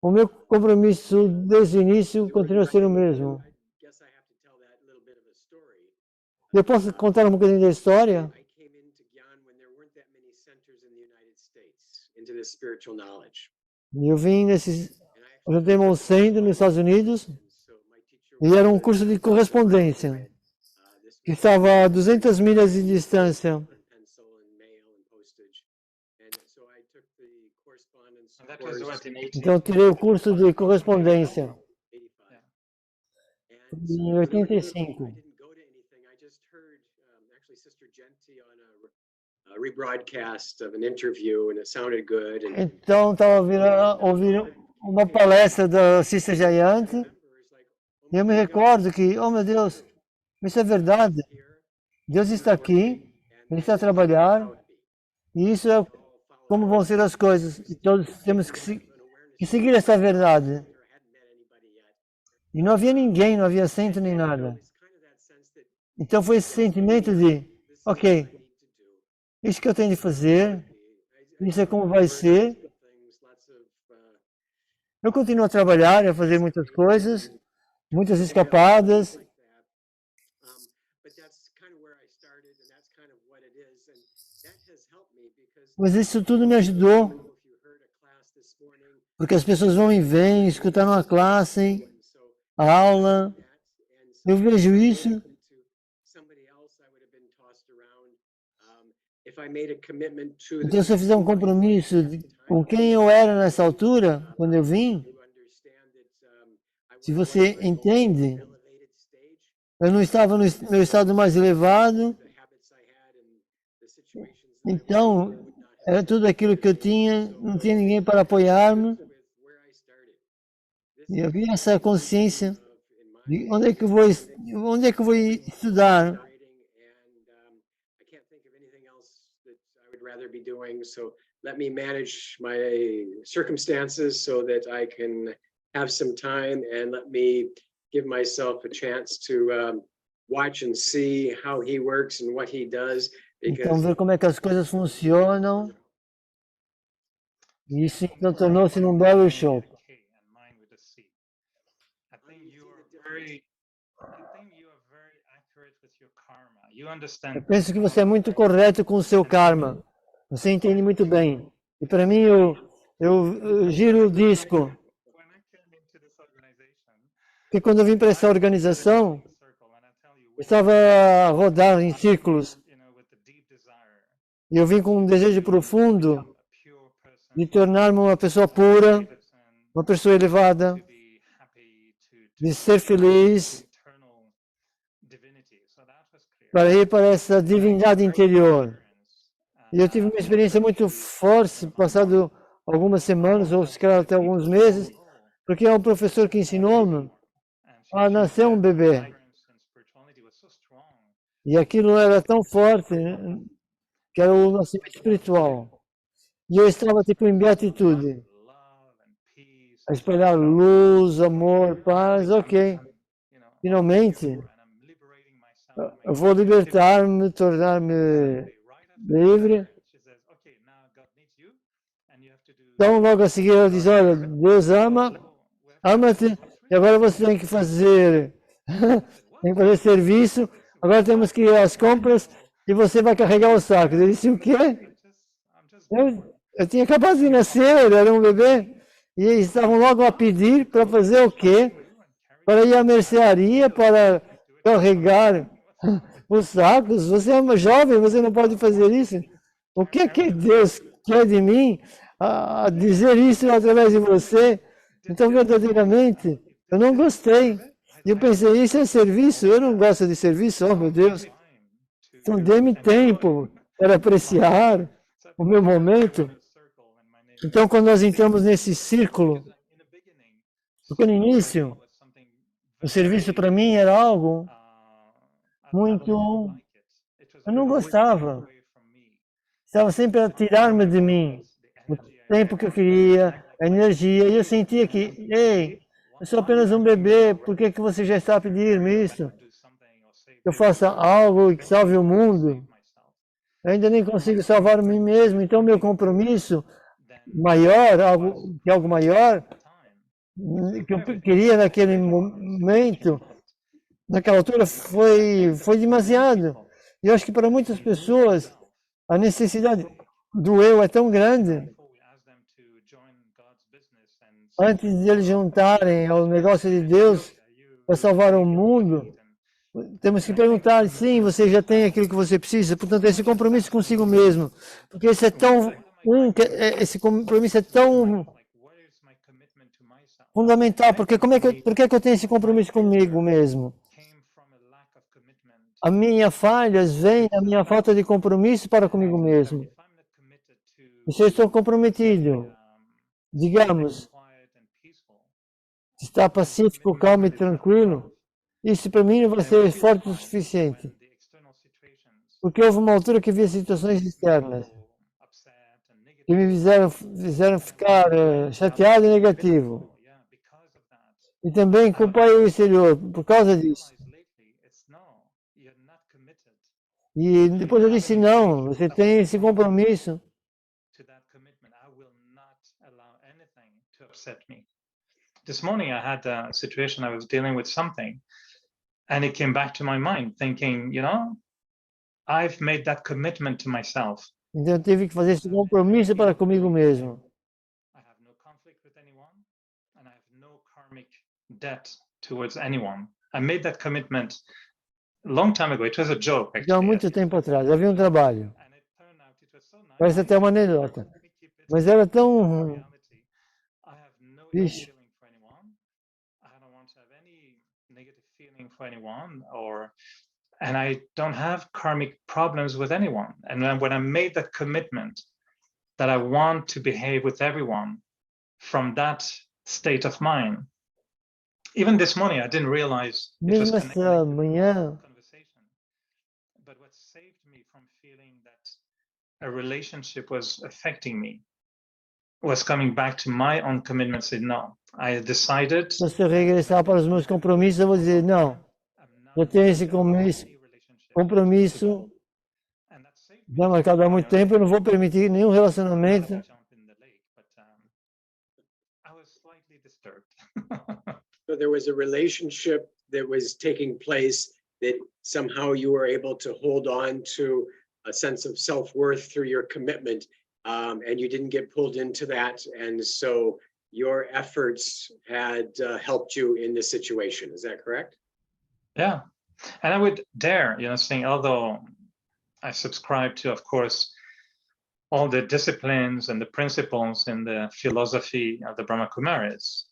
O meu compromisso desde o início continua a ser o mesmo. I guess I have to tell that little bit of a story. Eu posso contar um bocadinho da história? I came into Gyan when there weren't that many centers in the United States into this spiritual knowledge. Eu vim nesses, And I eu juntei um centro nos Estados Unidos, and so my teacher e era um curso de correspondência, this que estava a 200 milhas de distância. and pencil and mail and postage. And so I took the correspondence And that was course what in 80. Então, eu tirei o curso de correspondência 85. em I 85. didn't go to anything. I just heard actually Sister Genti on a rebroadcast of an interview, and it sounded good. And Então, estava ouvindo uma palestra da Sister Jayanti, e eu me recordo que, oh meu Deus, isso é verdade. Deus está aqui, Ele está a trabalhar, e isso é como vão ser as coisas. E todos temos que seguir essa verdade. E não havia ninguém, não havia centro nem nada. Então foi esse sentimento de, ok, isso que eu tenho de fazer, isso é como vai ser. Eu continuo a trabalhar, a fazer muitas coisas, muitas escapadas. Mas isso tudo me ajudou, porque as pessoas vão e vêm, escutar uma classe, a aula. Eu vejo isso. Então, se eu fizer um compromisso com quem eu era nessa altura, quando eu vim, se você entende, eu não estava no meu estado mais elevado, então era tudo aquilo que eu tinha, não tinha ninguém para apoiar-me, e havia essa consciência de onde é que eu vou estudar. Rather be doing, so let me manage my circumstances so that I can have some time, and let me give myself a chance to watch and see how he works and what he does. Então, ver como é que as coisas funcionam. E isso então tornou-se num belo show. Eu penso que você é muito correto com o seu karma. Você entende muito bem. E para mim, eu giro o disco. Porque quando eu vim para essa organização, eu estava a rodar em círculos. E eu vim com um desejo profundo de tornar-me uma pessoa pura, uma pessoa elevada, de ser feliz, para ir para essa divindade interior. E eu tive uma experiência muito forte, passado algumas semanas, ou se calhar até alguns meses, porque é um professor que ensinou-me a nascer um bebê. E aquilo era tão forte, né, que era o nascimento espiritual. E eu estava tipo em beatitude, a espalhar luz, amor, paz, ok. Finalmente, eu vou libertar-me, tornar-me livre. Então, logo a seguir, ela diz, olha, Deus ama-te, e agora você tem que fazer, tem que fazer serviço, agora temos que ir às compras, e você vai carregar o saco. Eu disse, o quê? Eu tinha acabado de nascer, era um bebê, e eles estavam logo a pedir para fazer o quê? Para ir à mercearia, para carregar os sacos. Você é uma jovem, você não pode fazer isso. O que é que Deus quer de mim a dizer isso através de você? Então, verdadeiramente, eu não gostei. Eu pensei, isso é serviço? Eu não gosto de serviço, oh meu Deus. Então, dê-me tempo para apreciar o meu momento. Então, quando nós entramos nesse círculo, porque no início, o serviço para mim era algo muito... Eu não gostava. Estava sempre a tirar-me de mim. O tempo que eu queria, a energia. E eu sentia que, ei, eu sou apenas um bebê, por que você já está a pedir-me isso? Eu faça algo que salve o mundo. Eu ainda nem consigo salvar mim mesmo, então meu compromisso maior, algo maior, que eu queria naquele momento, naquela altura, foi demasiado. E eu acho que para muitas pessoas, a necessidade do eu é tão grande, antes de eles juntarem ao negócio de Deus para salvar o mundo, temos que perguntar, sim, você já tem aquilo que você precisa, portanto, esse compromisso consigo mesmo, porque esse é tão, esse compromisso é tão fundamental, porque por que eu tenho esse compromisso comigo mesmo? A minha falhas vem da minha falta de compromisso para comigo mesmo. E se eu estou comprometido, digamos, estar pacífico, calmo e tranquilo, isso para mim não vai ser forte o suficiente. Porque houve uma altura que vi situações externas que me fizeram ficar chateado e negativo. E também culpar o exterior por causa disso. E depois eu disse, não, você tem esse compromisso. This morning I had a situation, I was dealing with something, and it came back to my mind, thinking, I've made that commitment to myself. Então eu tive que fazer esse compromisso para comigo mesmo. I have no conflict with anyone, and I have no karmic debt towards anyone. I made that commitment a long time ago. It was a joke, Já há actually. muito tempo atrás, havia um trabalho. And it turned out it was so nice. Parece até uma anedota. Mas era tão... I have no ill Vixe. feeling for anyone. I don't want to have any negative feeling for anyone, and I don't have karmic problems with anyone. And then when I made that commitment that I want to behave with everyone from that state of mind, even this morning I didn't realize it was Mesmo connected essa to manhã, the conversation. But what saved me from feeling that a relationship was affecting me was coming back to my own commitment. Said no, I decided se eu regressar para os meus compromissos, eu vou dizer, não, I'm not eu tenho esse going to have any relationship. compromisso And that saved me já marcado há muito tempo, eu não vou permitir nenhum relacionamento. jump in the lake, but I was slightly disturbed. So there was a relationship that was taking place that somehow you were able to hold on to a sense of self-worth through your commitment, and you didn't get pulled into that. And so your efforts had helped you in this situation. Is that correct? Yeah, and I would dare, saying, although I subscribe to, of course, all the disciplines and the principles in the philosophy of the Brahma Kumaris.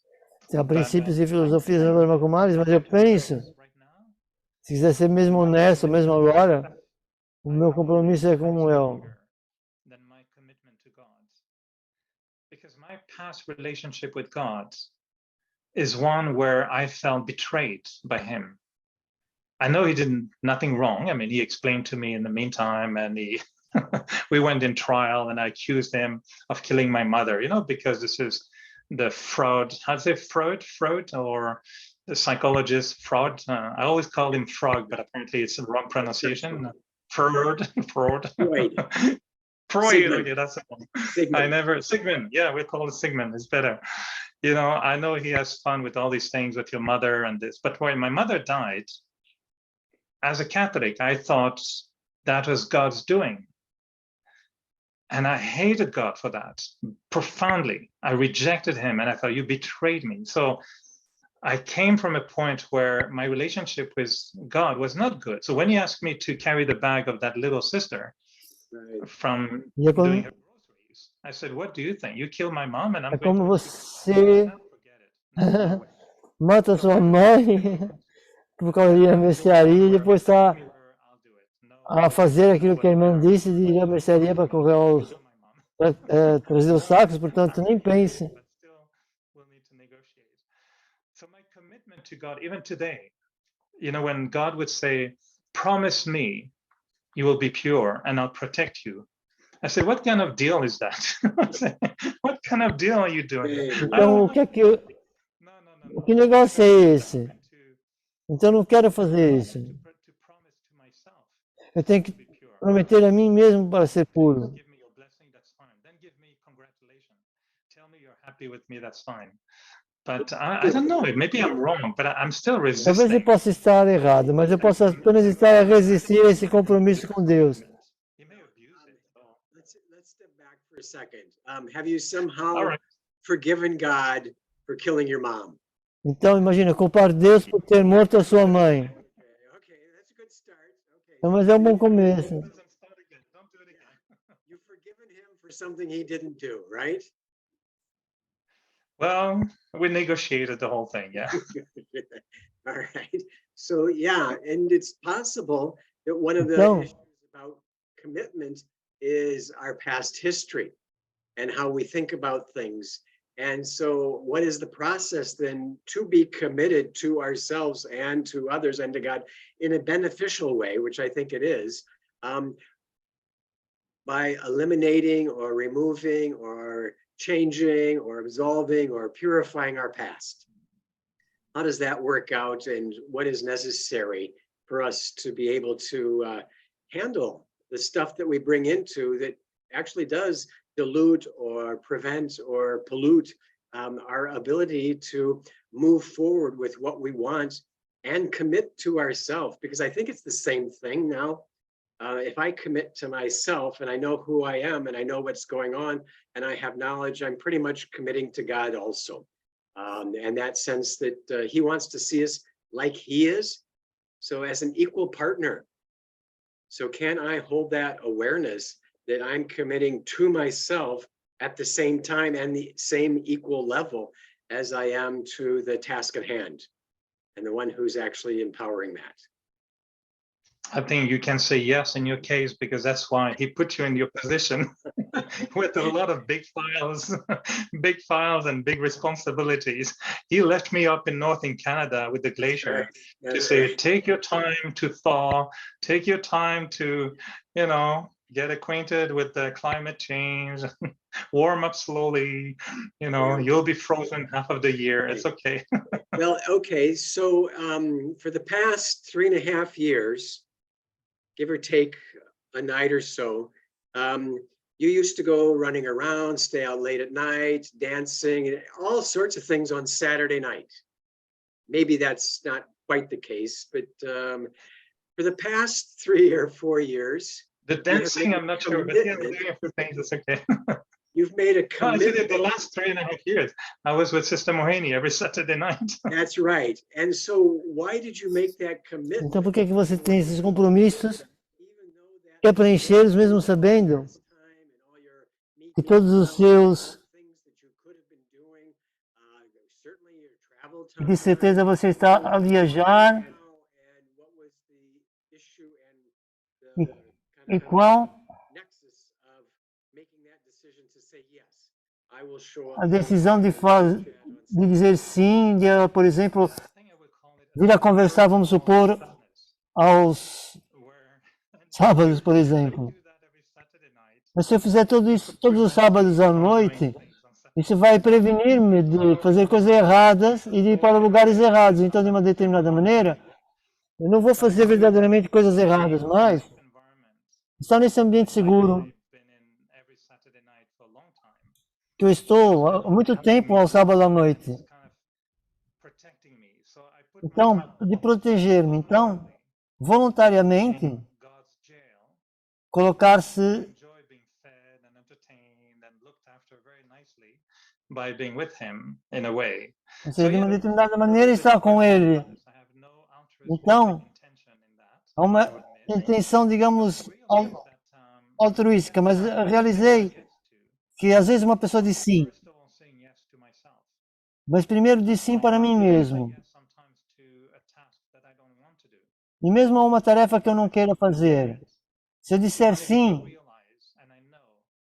Há princípios e filosofias na Brahma Kumaris, mas eu penso, se quiser ser mesmo honesto, mesmo agora, o meu compromisso é com eu. past relationship with God is one where I felt betrayed by him. I know he did nothing wrong. I mean, he explained to me in the meantime, and we went in trial, and I accused him of killing my mother, because this is the fraud. How'd say Freud, or the psychologist Freud. I always call him Frog, but apparently it's the wrong pronunciation. Freud. Freud. Freud, yeah, that's the one. Sigmund. Sigmund, yeah, we call it Sigmund, it's better. I know he has fun with all these things with your mother and this, but when my mother died, as a Catholic, I thought that was God's doing. And I hated God for that profoundly. I rejected him, and I thought, you betrayed me. So I came from a point where my relationship with God was not good. So when he asked me to carry the bag of that little sister from doing her groceries, I said, what do you think? You killed my mom, and I'm É going como to você forget it. mata sua mãe por causa de ir à mercearia e depois está a fazer aquilo que a irmã disse de ir à mercearia para trazer os sacos, portanto, nem pense. So my commitment to God, even today, when God would say, promise me you will be pure and I'll protect you. I said, what kind of deal is that? What kind of deal are you doing? Então, o que negócio é esse? Então, não quero fazer isso. Eu tenho que prometer a mim mesmo para ser puro. Give me your blessing, that's fine. Then give me congratulations. Tell me you're happy with me, that's fine. But I don't know, maybe I'm wrong, but I'm still Talvez eu resisting. possa estar errado, mas eu posso apenas estar a resistir a esse compromisso com Deus. He may abuse it. Let's step back for a second. Have you somehow All right. forgiven God for killing your mom? Então, imagina, culpar Deus por ter morto a sua mãe. Okay, that's a good start. Okay. Então, mas é um bom começo. You've forgiven him for something he didn't do, right? Well, we negotiated the whole thing, yeah. All right. So yeah, and it's possible that one of the Então, issues about commitment is our past history and how we think about things. And so what is the process then to be committed to ourselves and to others and to God in a beneficial way, which I think it is, by eliminating or removing or changing or absolving or purifying our past? How does that work out, and what is necessary for us to be able to handle the stuff that we bring into that actually does dilute or prevent or pollute our ability to move forward with what we want and commit to ourselves? Because I think it's the same thing now. If I commit to myself and I know who I am and I know what's going on and I have knowledge, I'm pretty much committing to God also. And that sense that he wants to see us like he is. So as an equal partner. So can I hold that awareness that I'm committing to myself at the same time and the same equal level as I am to the task at hand and the one who's actually empowering that? I think you can say yes in your case, because that's why he put you in your position with a lot of big files and big responsibilities. He left me up in northern Canada with the glacier to say, take your time to thaw, take your time to, get acquainted with the climate change, warm up slowly, you'll be frozen half of the year. It's okay. Well, okay. So for the past 3.5 years, give or take a night or so, you used to go running around, stay out late at night, dancing, all sorts of things on Saturday night. Maybe that's not quite the case, but for the past 3 or 4 years, the dancing, I'm not sure, but yeah, we're doing a few things, it's okay. You've made a commitment. Actually, the last 3.5 years, I was with Sister Mohani every Saturday night. That's right. And so why did you make that commitment? Então, por que você tem esses compromissos? Quer preenchê-los mesmo sabendo que todos os seus... De certeza você está a viajar. E qual I will show a up. decisão de dizer sim, de, por exemplo, vir a conversar, vamos supor, aos sábados, por exemplo. Mas se eu fizer tudo isso todos os sábados à noite, isso vai prevenir-me de fazer coisas erradas e de ir para lugares errados. Então, de uma determinada maneira, eu não vou fazer verdadeiramente coisas erradas, mas estar nesse ambiente seguro, que eu estou há muito tempo ao sábado à noite. Então, de proteger-me. Então, voluntariamente, colocar-se by being with him in a way. ou seja, de uma determinada maneira, estar com ele. Então, há uma intenção, digamos, altruística, mas eu realizei que às vezes uma pessoa diz sim, mas primeiro diz sim para mim mesmo. E mesmo a uma tarefa que eu não queira fazer. Se eu disser sim,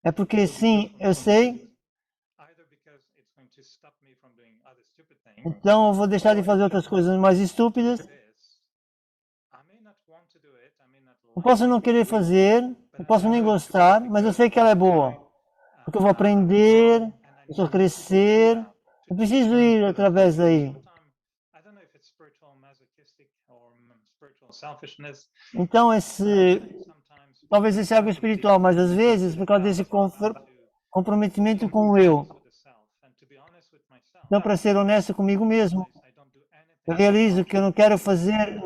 é porque sim, eu sei, então eu vou deixar de fazer outras coisas mais estúpidas. Eu posso não querer fazer, eu posso nem gostar, mas eu sei que ela é boa. Porque eu vou aprender, eu vou crescer, eu preciso ir através daí. Então, talvez esse é algo espiritual, mas às vezes, por causa desse comprometimento com o eu, então, para ser honesto comigo mesmo, eu realizo que eu não quero fazer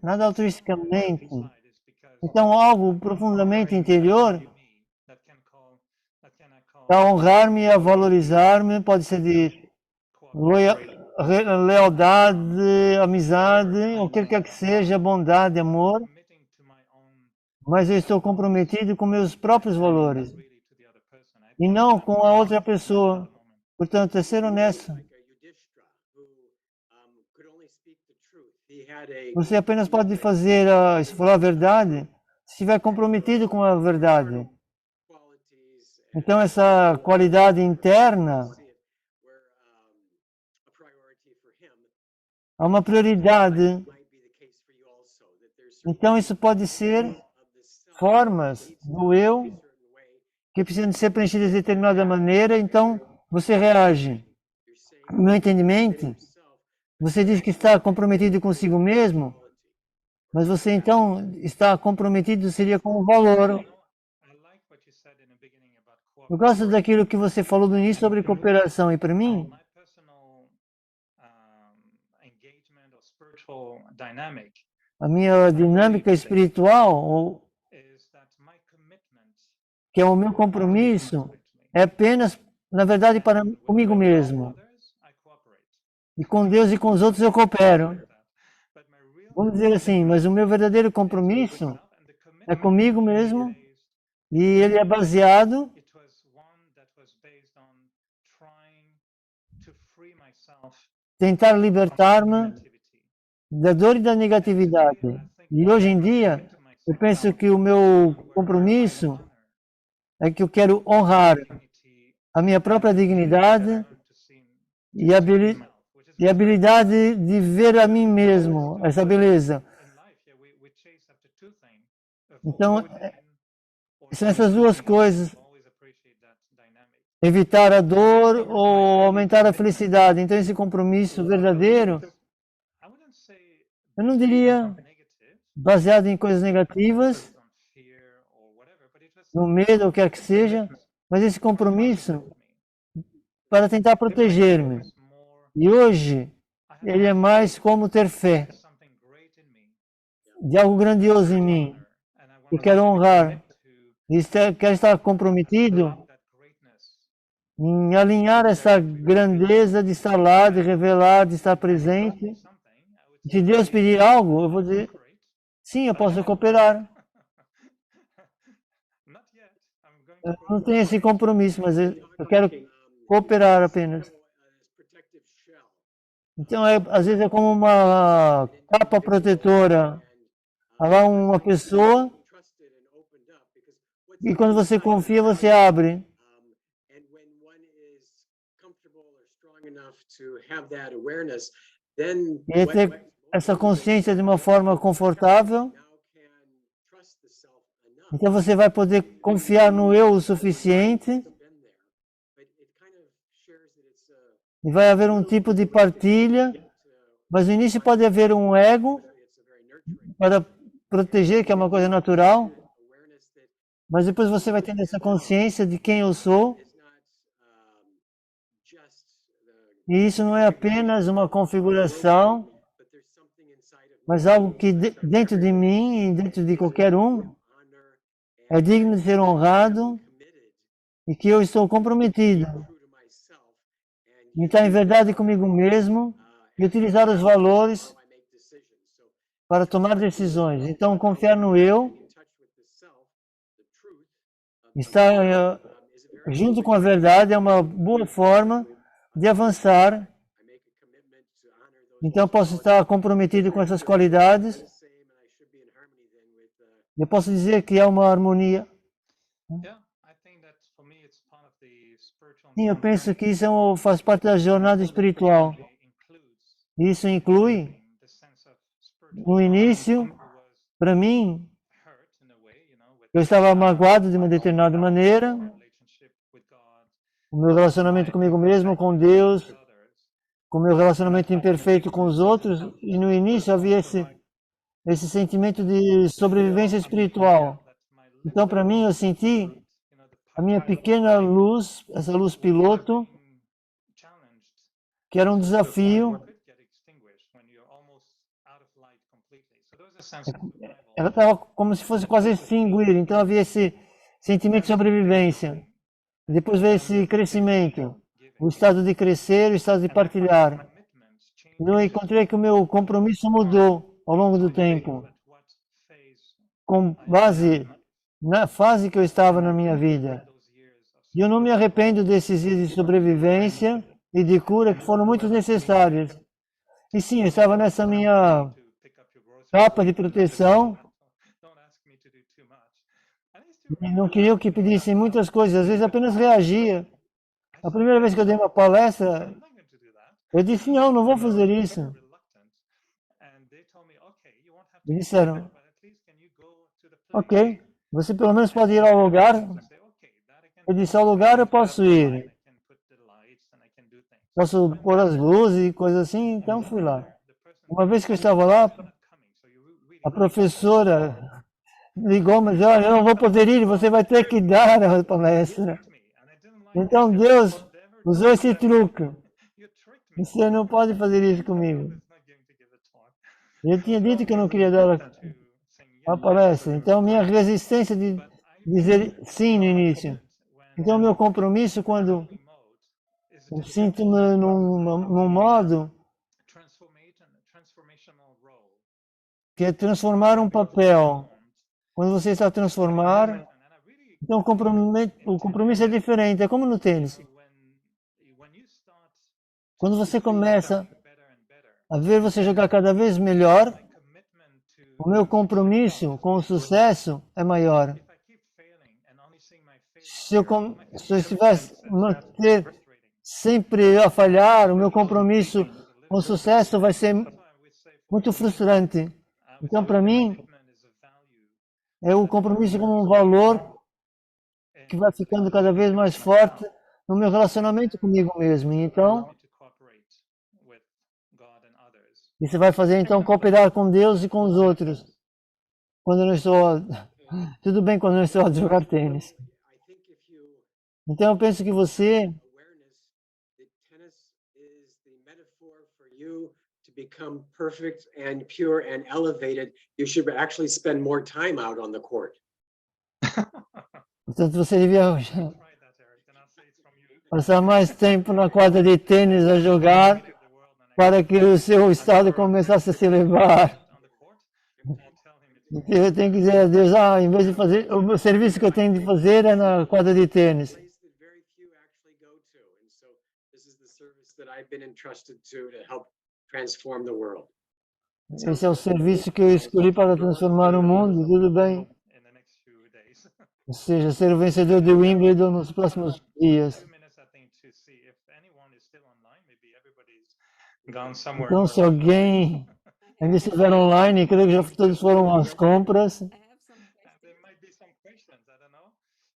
nada altruisticamente. Então, algo profundamente interior, a honrar-me, a valorizar-me, pode ser de lealdade, amizade, o que quer que seja, bondade, amor, mas eu estou comprometido com meus próprios valores e não com a outra pessoa. Portanto, é ser honesto. Você apenas pode fazer, se falar a verdade, se estiver comprometido com a verdade. Então, essa qualidade interna é uma prioridade. Então, isso pode ser formas do eu que precisam de ser preenchidas de determinada maneira, então você reage. No meu entendimento, você diz que está comprometido consigo mesmo, mas você então está comprometido seria com o valor. Eu gosto daquilo que você falou no início sobre cooperação, e para mim, a minha dinâmica espiritual, que é o meu compromisso, é apenas, na verdade, para comigo mesmo. E com Deus e com os outros eu coopero. Vamos dizer assim, mas o meu verdadeiro compromisso é comigo mesmo e ele é baseado tentar libertar-me da dor e da negatividade. E hoje em dia, eu penso que o meu compromisso é que eu quero honrar a minha própria dignidade e a habilidade de ver a mim mesmo, essa beleza. Então, são essas duas coisas. Evitar a dor ou aumentar a felicidade. Então, esse compromisso verdadeiro, eu não diria baseado em coisas negativas, no medo, ou o que quer que seja, mas esse compromisso para tentar proteger-me. E hoje, ele é mais como ter fé de algo grandioso em mim. Eu quero honrar e quero estar comprometido em alinhar essa grandeza de estar lá, de revelar, de estar presente. Se Deus pedir algo, eu vou dizer, sim, eu posso cooperar. Eu não tenho esse compromisso, mas eu quero cooperar apenas. Então, às vezes é como uma capa protetora. Há lá uma pessoa e quando você confia, você abre. comfortable or strong enough to have that awareness, then E ter essa consciência de uma forma confortável, now can trust the self enough. então você vai poder confiar no eu o suficiente Been there, but it kind of shares that it's e vai haver um tipo de partilha, mas no início pode haver um ego it's a very nurturing para proteger, que é uma coisa natural, awareness that mas depois você vai tendo essa consciência de quem eu sou, is not just e isso não é apenas uma configuração, but there's something inside of me mas algo que dentro de mim e dentro de qualquer um honor é digno de ser honrado committed e que eu estou comprometido true to myself and em estar em verdade comigo mesmo e utilizar os valores how I make decisions. So para tomar decisões. Então, confiar no eu, in touch with the self, the truth estar is a very junto com a verdade é uma boa forma de avançar. I make a commitment to honor those Então, eu posso estar comprometido com essas qualidades. same and I should be in harmony then with Eu posso dizer que é uma harmonia. Yeah, I think that for me it's part of the spiritual Sim, eu penso journey. que isso faz parte da jornada espiritual. It includes Isso inclui, the sense of spiritual no início, who was para mim, hurt in a way, with eu estava magoado de uma determinada maneira, relationship with God, o meu relacionamento comigo mesmo, com Deus, with others. com o meu relacionamento imperfeito com os outros, e no início havia esse sentimento de sobrevivência espiritual. That my Então, para mim, eu senti the a minha pequena luz, essa luz piloto, being challenged que era um desafio. could get extinguished when you're almost out of light completely. So there was a sense of survival. Ela estava como se fosse quase extinguir. Então, havia esse sentimento de sobrevivência. Depois veio esse crescimento, o estado de crescer, o estado de partilhar. Commitments change Eu encontrei que o meu compromisso mudou ao longo do tempo, at what phase com base na fase que eu estava na minha vida. those years of E eu não me arrependo desses dias de sobrevivência e de cura que foram muito necessários. E sim, eu estava nessa minha to pick up your groceries. capa de proteção Don't ask me to do too much. And I still e não queria que pedissem muitas coisas, às vezes apenas reagia. A primeira vez que eu dei uma palestra, I'm not going to do that. eu disse, não, não vou fazer isso. Reluctant. And they told me, okay, you won't have to E do disseram, that, but at least can you go to the place? ok, você pelo menos pode ir ao lugar. I say, okay, that I can Eu disse, ao lugar eu posso ir. I can put the lights and I can do things. Posso pôr as luzes e coisas assim, então fui lá. The person Uma vez que eu estava lá, not coming, so you really a professora ligou, mas olha, eu não vou poder ir, você vai ter que dar a palestra. tricked me, and I didn't like Então Deus whatever usou esse truque. you tricked me. Você não pode fazer isso comigo. I was not going to give a talk. Eu tinha dito que eu não queria dar To saying a palestra. Então minha resistência de dizer sim no início. Então meu compromisso quando mode is eu sinto-me num modo transformational role. que é transformar um papel. Quando você está a transformar, And I really, então o compromisso é diferente. É como no tênis. when you start Quando você começa better and better, a ver você jogar cada vez melhor, commitment to o meu compromisso com o sucesso é maior. if I keep failing and only seeing my failure, Se eu estivesse manter sempre a falhar, o meu compromisso com o sucesso vai ser we say muito frustrante. Então, para mim, commitment is a value é o compromisso como um valor que vai ficando cada vez mais forte no meu relacionamento comigo mesmo. Então, to cooperate with God and others. isso vai fazer então cooperar com Deus e com os outros. Quando eu não estou, tudo bem quando eu não estou a jogar tênis. I think if you Então, eu penso que você awareness that tennis is the metaphor for you to become perfect and pure and elevated, you should actually spend more time out on the court. Portanto, você devia Try that, Eric, and I'll say it's from you. passar mais tempo na quadra de tênis a jogar The world and para que o seu estado começasse a se elevar. on the court, I'll tell him it's Eu tenho que dizer a Deus, em vez de fazer, o serviço que eu tenho de fazer é na quadra de tênis. Place that very few actually go to. And so this is the service that I've been entrusted to help transform the world. Esse é o serviço que eu escolhi para transformar o mundo, tudo bem. in the next few days. Ou seja, ser o vencedor de Wimbledon nos próximos dias. 2 minutes, I think, to see if anyone everyone is still online. Maybe everybody's gone somewhere. Então, se alguém ainda estiver online, creio que já todos foram às compras. I have some There might be some questions, I don't know.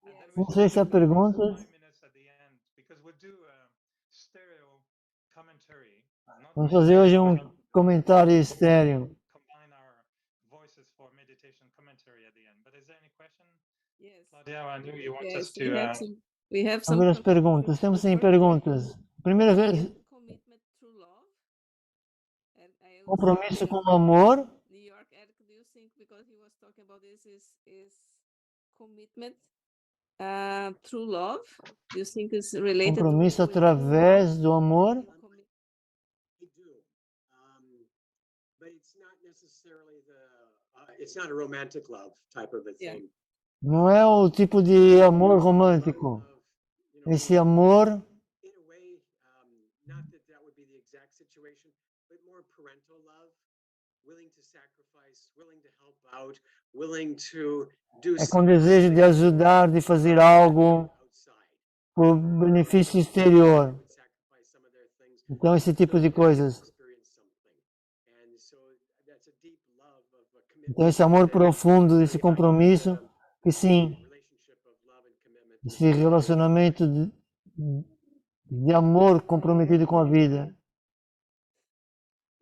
And then Yes. we Não sei se há should give some perguntas. 5 minutes at the end, because we'll do a stereo commentary. Not Vamos fazer hoje um comentário estéreo. combine our voices for meditation commentary at the end. But is there any question, Yes. Claudia? I knew you want us Yes, to. we have Vamos some ver as perguntas. Temos sim perguntas. Primeira vez, commitment through love. And I will compromisso say, com o amor. New York, Eric, do you think, because he was talking about this, is commitment through love? Do you think it's related to Compromisso what we do? através do amor. Commi- I do. But it's not necessarily it's not a romantic love type of a Yeah. thing. Não é o tipo de amor romântico. Of, you know, Esse amor, in a way, not that would be the exact situation, but more parental love, willing to sacrifice, willing to help out, willing to do é com desejo de ajudar, de fazer algo outside. por benefício exterior. Would sacrifice some of their things Então, esse tipo de coisas. experience something. And so that's a deep love of a Então, commitment. esse amor profundo, esse compromisso, que sim, Relationship of love and commitment. esse relacionamento de amor comprometido com a vida.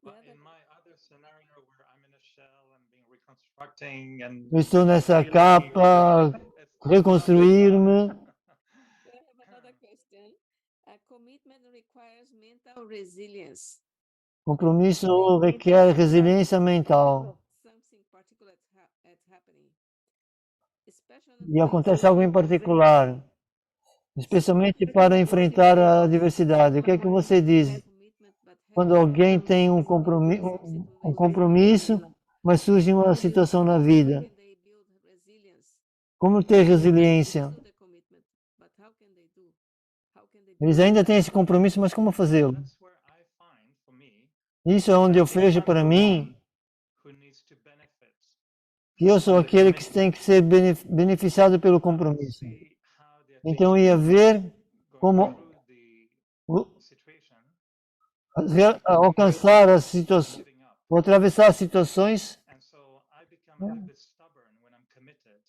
But in my other scenario where I'm in a shell and being reconstructing and Eu estou nessa capa, reconstruir-me. I have another question. Commitment requires mental resilience. Compromisso requer resiliência mental. Something particular at happening. Especially E acontece algo em particular, especialmente para enfrentar a adversidade. O que é que você diz? Quando alguém tem um compromisso, mas surge uma situação na vida. Como ter resiliência? Eles ainda têm esse compromisso, mas como fazê-lo? that's where I find, for me, Isso é onde eu vejo para mim who needs to benefit. que eu sou aquele que tem que ser beneficiado pelo compromisso. See how they're Então eu ia ver como through the situation, alcançar as situações, giving up. ou atravessar as situações. And so I become a little bit stubborn when I'm committed.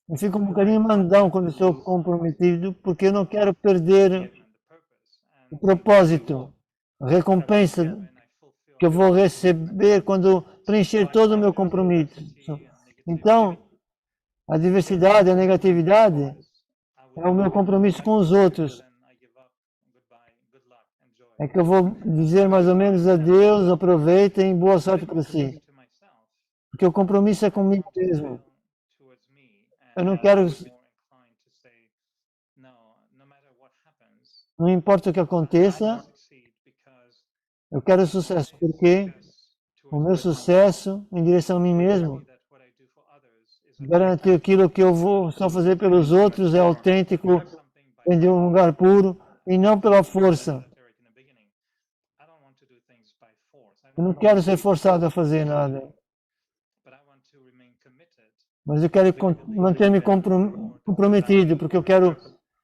Eu fico um bocadinho mandão quando estou comprometido, porque eu não quero perder And the purpose. o And propósito, a recompensa when I fulfill que eu vou receber quando preencher todo o meu compromisso. Então, a diversidade, a negatividade é o meu compromisso com os outros. É que eu vou dizer mais ou menos adeus, aproveitem, boa sorte para si. Porque o compromisso é comigo mesmo. Eu não quero, não importa o que aconteça, eu quero sucesso, porque o meu sucesso em direção a mim mesmo, garantir aquilo que eu vou só fazer pelos outros é autêntico, vem de um lugar puro e não pela força. Eu não quero ser forçado a fazer nada, mas eu quero manter-me comprometido, porque eu quero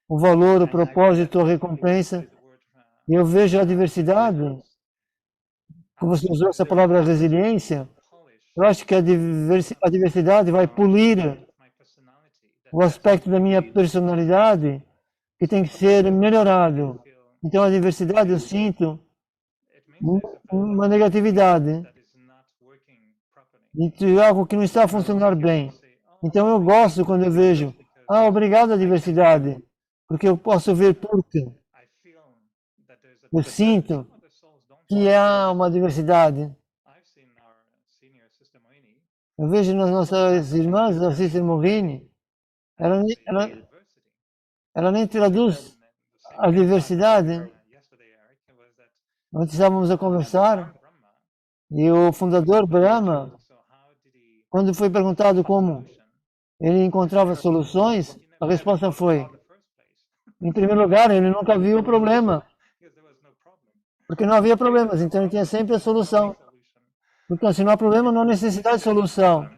o valor, o propósito, a recompensa. E eu vejo a diversidade, como você usou essa palavra resiliência, eu acho que a diversidade vai polir o aspecto da minha personalidade que tem que ser melhorado. Então a diversidade eu sinto uma negatividade, de algo que não está a funcionar bem. Então eu gosto quando eu vejo, obrigado à diversidade, porque eu posso ver porque eu sinto que há uma diversidade. Eu vejo nas nossas irmãs, a Cícera Morini, ela nem traduz a diversidade. Nós estávamos a conversar e o fundador Brahma, quando foi perguntado como ele encontrava soluções, a resposta foi, em primeiro lugar, ele nunca viu o problema, porque não havia problemas, então ele tinha sempre a solução. Então, se não há problema, não há necessidade de solução.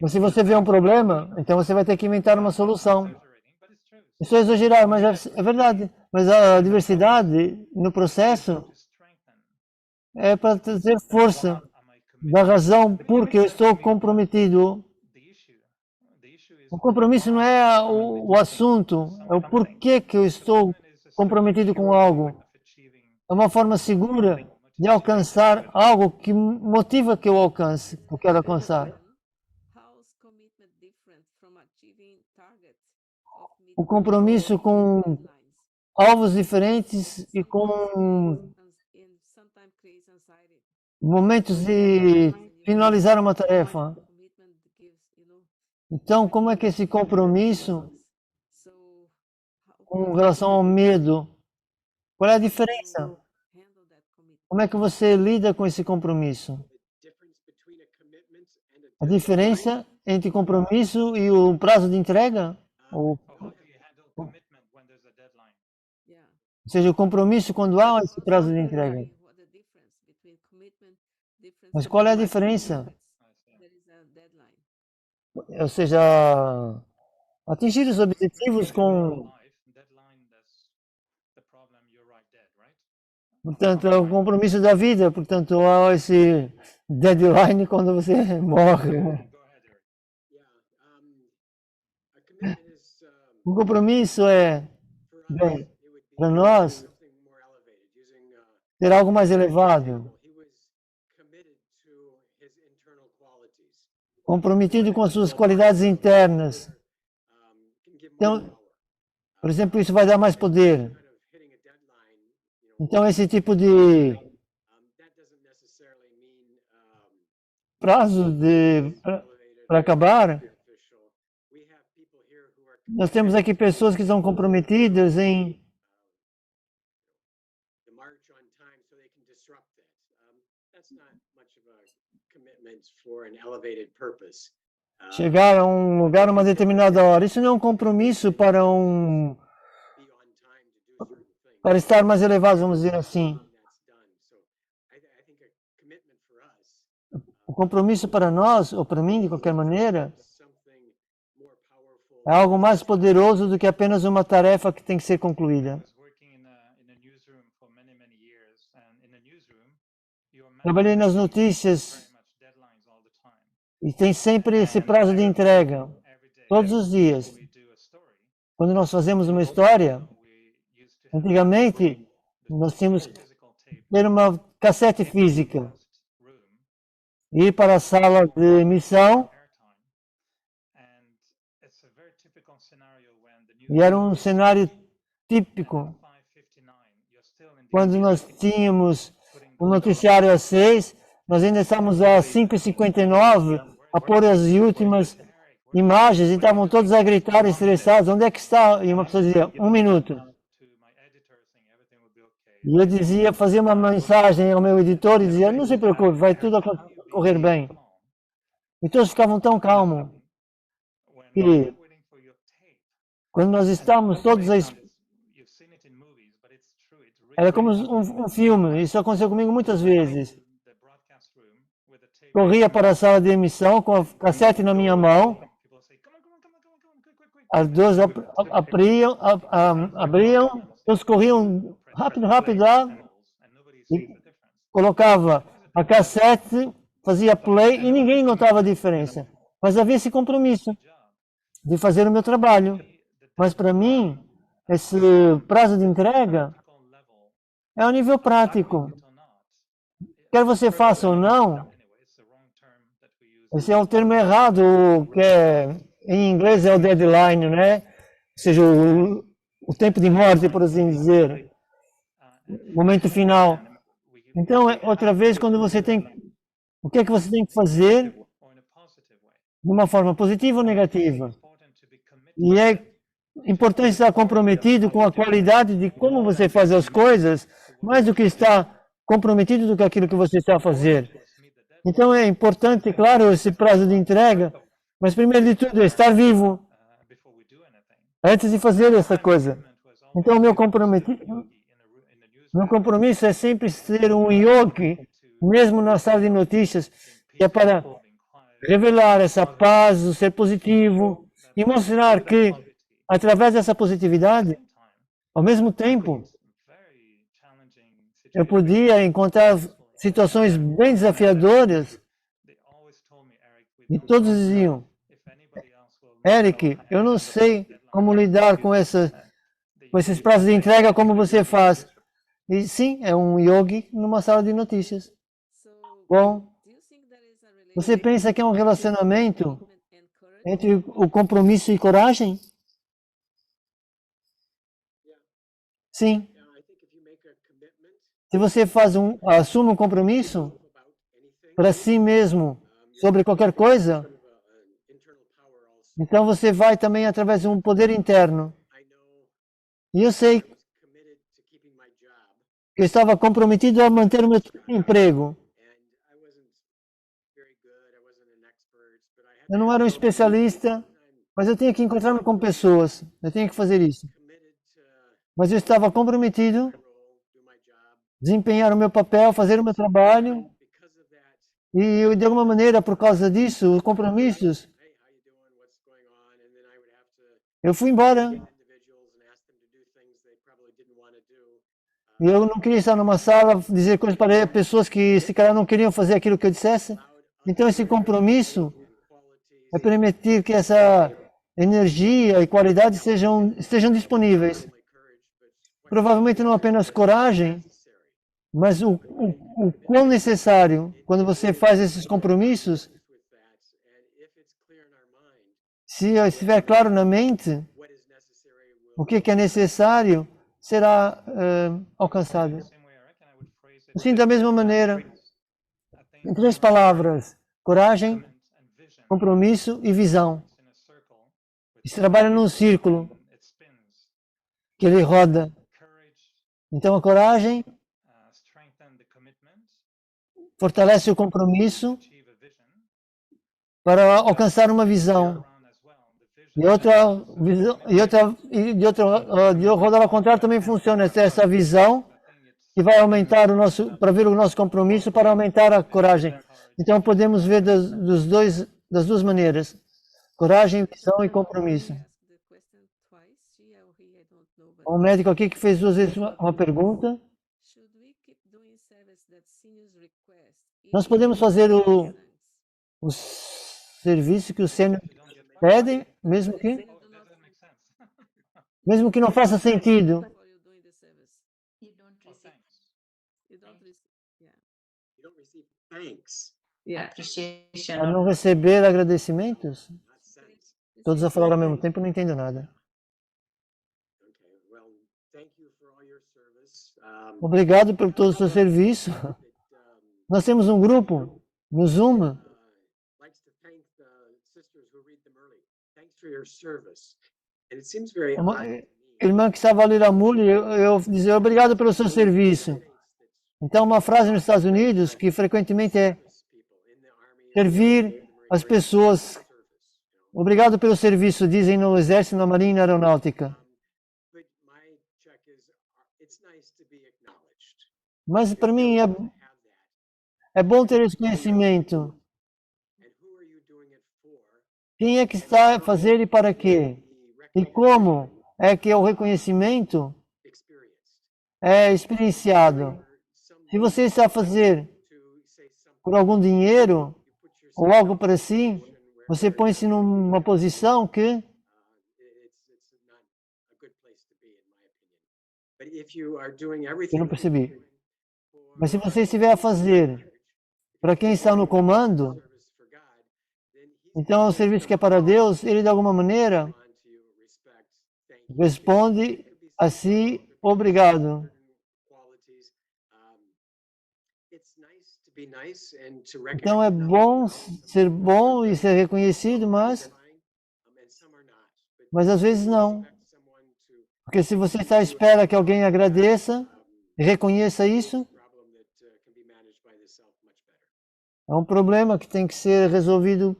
Mas se você vê um problema, então você vai ter que inventar uma solução. Isso é exagerar, mas é verdade. Mas a diversidade no processo to strengthen é para trazer força am I da committed? razão porque eu estou comprometido. The issue is O compromisso não é o assunto, é o porquê que eu estou comprometido com algo. of achieving É uma forma segura de alcançar algo que motiva que eu alcance, que eu quero alcançar. How's commitment different from achieving targets of O compromisso com deadlines alvos diferentes e com and sometimes creates anxiety? momentos de finalizar uma tarefa. Commitment gives, Então, como é que esse compromisso so com relação ao medo, qual é a diferença? handle that commitment? Como é que você lida com esse compromisso? The difference between a commitment and A diferença entre compromisso e o prazo de entrega? Ou how do you handle commitment when there's a deadline? Yeah. seja, o compromisso qundo há esse prazo de entrega. What the difference between commitment, difference Mas from qual é a achieving diferença? targets? There is a deadline. Ou seja, atingir os objetivos com, Life, deadline, that's the problem, you're right dead, right? portanto, é o compromisso da vida, portanto, há esse deadline quando você morre. Go ahead, Eric. yeah, a commitment is O compromisso é for us, bem, it would be para nós, something more elevated, using ter algo mais elevado, he was committed to his internal qualities. comprometido com as suas qualidades internas. Can give more Então, power. por exemplo, isso vai dar mais poder. Kind of hitting a deadline, Então, esse tipo de that doesn't necessarily mean prazo elevated para acabar, official. We have people here who are nós temos aqui pessoas que são comprometidas em the march on time so they can disrupt it. That's not much of a commitment for an elevated purpose. chegar a um lugar a uma determinada hora. Isso não é um compromisso para Be on time to do certain things. para estar mais elevado, vamos dizer assim. That's done. So I think a commitment for us O compromisso para nós, ou para mim, de qualquer maneira, is something more powerful. é algo mais poderoso do que apenas uma tarefa que tem que ser concluída. I was working in a newsroom for many, many years, and in a newsroom, you're Trabalhei nas very notícias much deadlines all the time. e tem sempre esse prazo de entrega, Every day, todos os dias. we do a story. Quando nós fazemos uma história, We used to have antigamente, nós tínhamos que physical tape ter uma cassete física, room, ir para a sala de emissão, airtime, and it's a very typical scenario when the news e era um cenário típico. 5:59, you're still in the Quando nós tínhamos o noticiário às 6, nós ainda estávamos às 5h59 a pôr as últimas imagens e estavam todos a gritar estressados. Onde é que está? E uma pessoa dizia, 1 minuto. to my editor saying everything will be okay. E eu dizia, fazia uma mensagem ao meu editor e dizia, não se preocupe, vai tudo correr bem. E todos ficavam tão calmos. When que you're waiting for your tape, quando nós estávamos todos a you've seen it in movies, but it's true. It really era como um filme, isso aconteceu comigo muitas vezes. the broadcast room with the tape. Corria para a sala de emissão com a cassete na minha mão, People say, come on, quick, quick. as duas abriam, todos corriam rápido lá, And nobody sees the difference. colocava a cassete, fazia play e ninguém notava a diferença. Mas havia esse compromisso de fazer o meu trabalho. Mas para mim, esse prazo de entrega Practical level, é ao nível prático. or not. Quer você faça ou não, Anyway, it's the wrong term that we use. esse é o termo errado, que é, em inglês é o deadline, né? Ou seja, o tempo de morte, por assim dizer, o momento final. Então, outra vez, quando você tem, o que é que você tem que fazer Or in a positive way. de uma forma positiva ou negativa? Important to be committed. E é importante estar comprometido com a qualidade de como você faz as coisas, mais do que estar comprometido do que aquilo que você está a fazer. Então é importante, claro, esse prazo de entrega, mas primeiro de tudo é estar vivo Before we do anything. antes de fazer essa coisa. Então meu compromisso é sempre ser um yogi, mesmo na sala de notícias, que é para revelar essa paz, o ser positivo e mostrar que através dessa positividade, ao mesmo tempo, eu podia encontrar situações bem desafiadoras e todos diziam, Eric, eu não sei como lidar com esses prazos de entrega como você faz. E sim, é um yogi numa sala de notícias. Bom, você pensa que é um relacionamento entre o compromisso e coragem? Sim. Se você assume um compromisso para si mesmo sobre qualquer coisa, então você vai também através de um poder interno. E eu sei que eu estava comprometido a manter o meu emprego. Eu não era um especialista, mas eu tinha que encontrar-me com pessoas. Eu tinha que fazer isso. Mas eu estava comprometido a desempenhar o meu papel, fazer o meu trabalho. E eu, de alguma maneira, por causa disso, os compromissos, eu fui embora. E eu não queria estar numa sala, dizer coisas para pessoas que se calhar não queriam fazer aquilo que eu dissesse. Então esse compromisso é permitir que essa energia e qualidade estejam disponíveis. Provavelmente não apenas coragem, mas o quão necessário, quando você faz esses compromissos, se estiver claro na mente, o que é necessário será alcançado. Assim, da mesma maneira, em 3 palavras, coragem, compromisso e visão. Isso trabalha num círculo que ele roda. Então a coragem fortalece o compromisso para alcançar uma visão. E rodar ao contrário também funciona. Essa visão que vai aumentar para ver o nosso compromisso, para aumentar a coragem. Então podemos ver das duas maneiras. Coragem, visão e compromisso. Um médico aqui que fez 2 vezes uma pergunta. Nós podemos fazer o serviço que o sênior pede, mesmo que não faça sentido. A não receber agradecimentos? Todos a falar ao mesmo tempo, não entendo nada. Obrigado por todo o seu serviço. Nós temos um grupo no Zoom. Uma irmã que estava ali na Muli, eu dizia obrigado pelo seu serviço. Então, uma frase nos Estados Unidos que frequentemente é servir as pessoas. Obrigado pelo serviço, dizem no Exército, na Marinha e na Aeronáutica. Mas para mim é bom ter esse conhecimento. Quem é que está a fazer e para quê? E como é que o reconhecimento é experienciado? Se você está a fazer por algum dinheiro ou algo para si, você põe-se numa posição que eu não percebi. Mas se você estiver a fazer para quem está no comando, então o serviço que é para Deus, ele de alguma maneira responde a si, obrigado. Então é bom ser bom e ser reconhecido, mas às vezes não. Porque se você está à espera que alguém agradeça e reconheça isso, é um problema que tem que ser resolvido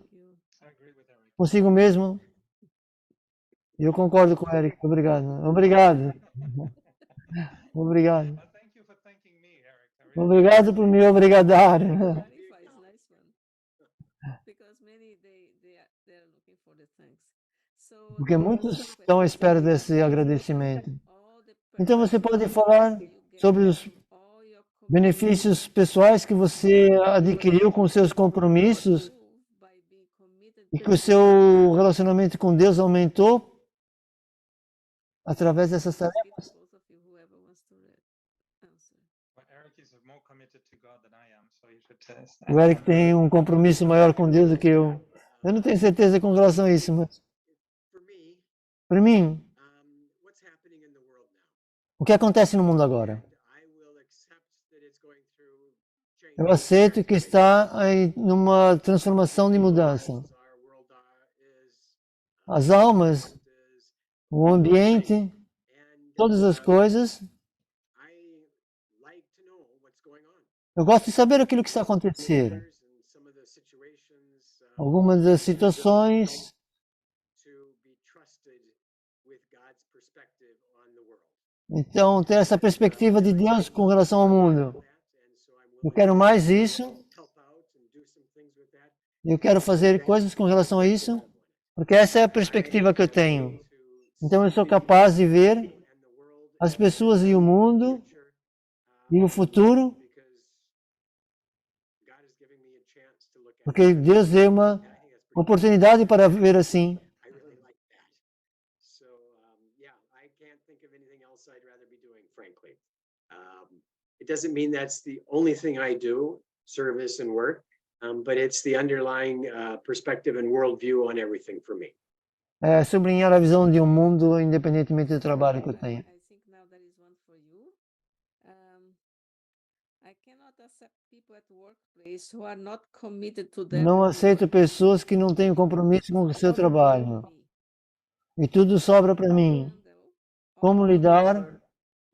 consigo mesmo. E eu concordo com o Eric. Obrigado. Obrigado. Obrigado. Obrigado por me obrigadar. porque muitos estão à espera desse agradecimento. Então você pode falar sobre os benefícios pessoais que você adquiriu com seus compromissos e que o seu relacionamento com Deus aumentou através dessas tarefas. O Eric tem um compromisso maior com Deus do que eu. Eu não tenho certeza com relação a isso, mas para mim, o que acontece no mundo agora? Eu aceito que está em numa transformação de mudança. As almas, o ambiente, todas as coisas. Eu gosto de saber aquilo que está acontecendo. Algumas das situações então, ter essa perspectiva de Deus com relação ao mundo. Eu quero mais isso. Eu quero fazer coisas com relação a isso, porque essa é a perspectiva que eu tenho. Então, eu sou capaz de ver as pessoas e o mundo e o futuro, porque Deus deu uma oportunidade para ver assim. It doesn't mean that's the only thing I do, service and work, but it's the underlying perspective and worldview on everything for me. É sublinhar a visão de um mundo independentemente do trabalho que eu tenho. Não aceito pessoas que não têm compromisso com o seu trabalho. E tudo sobra para mim. Como lidar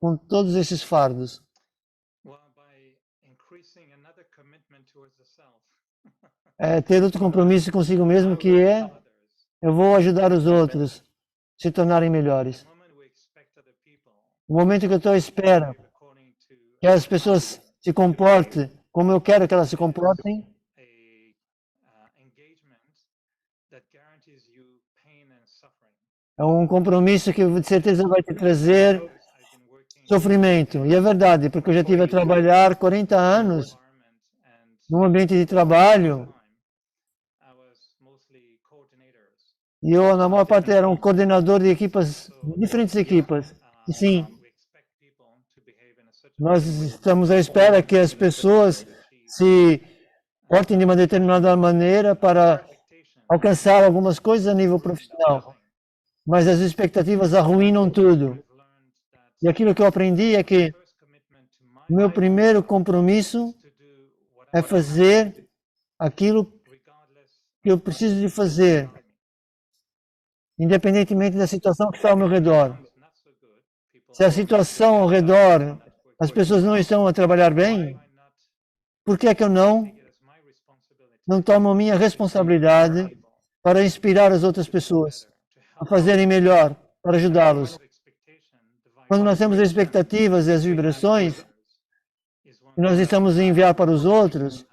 com todos esses fardos? É ter outro compromisso consigo mesmo, que é eu vou ajudar os outros a se tornarem melhores. O momento que eu estou à espera que as pessoas se comportem como eu quero que elas se comportem, é um compromisso que de certeza vai te trazer sofrimento. E é verdade, porque eu já tive a trabalhar 40 anos num ambiente de trabalho e eu, na maior parte, era um coordenador de equipas, diferentes equipas. E sim, nós estamos à espera que as pessoas se portem de uma determinada maneira para alcançar algumas coisas a nível profissional. Mas as expectativas arruinam tudo. E aquilo que eu aprendi é que o meu primeiro compromisso é fazer aquilo que eu preciso de fazer, independentemente da situação que está ao meu redor. Se a situação ao redor, as pessoas não estão a trabalhar bem, por que é que eu não tomo a minha responsabilidade para inspirar as outras pessoas a fazerem melhor, para ajudá-los? Quando nós temos expectativas e as vibrações que nós estamos a enviar para os outros,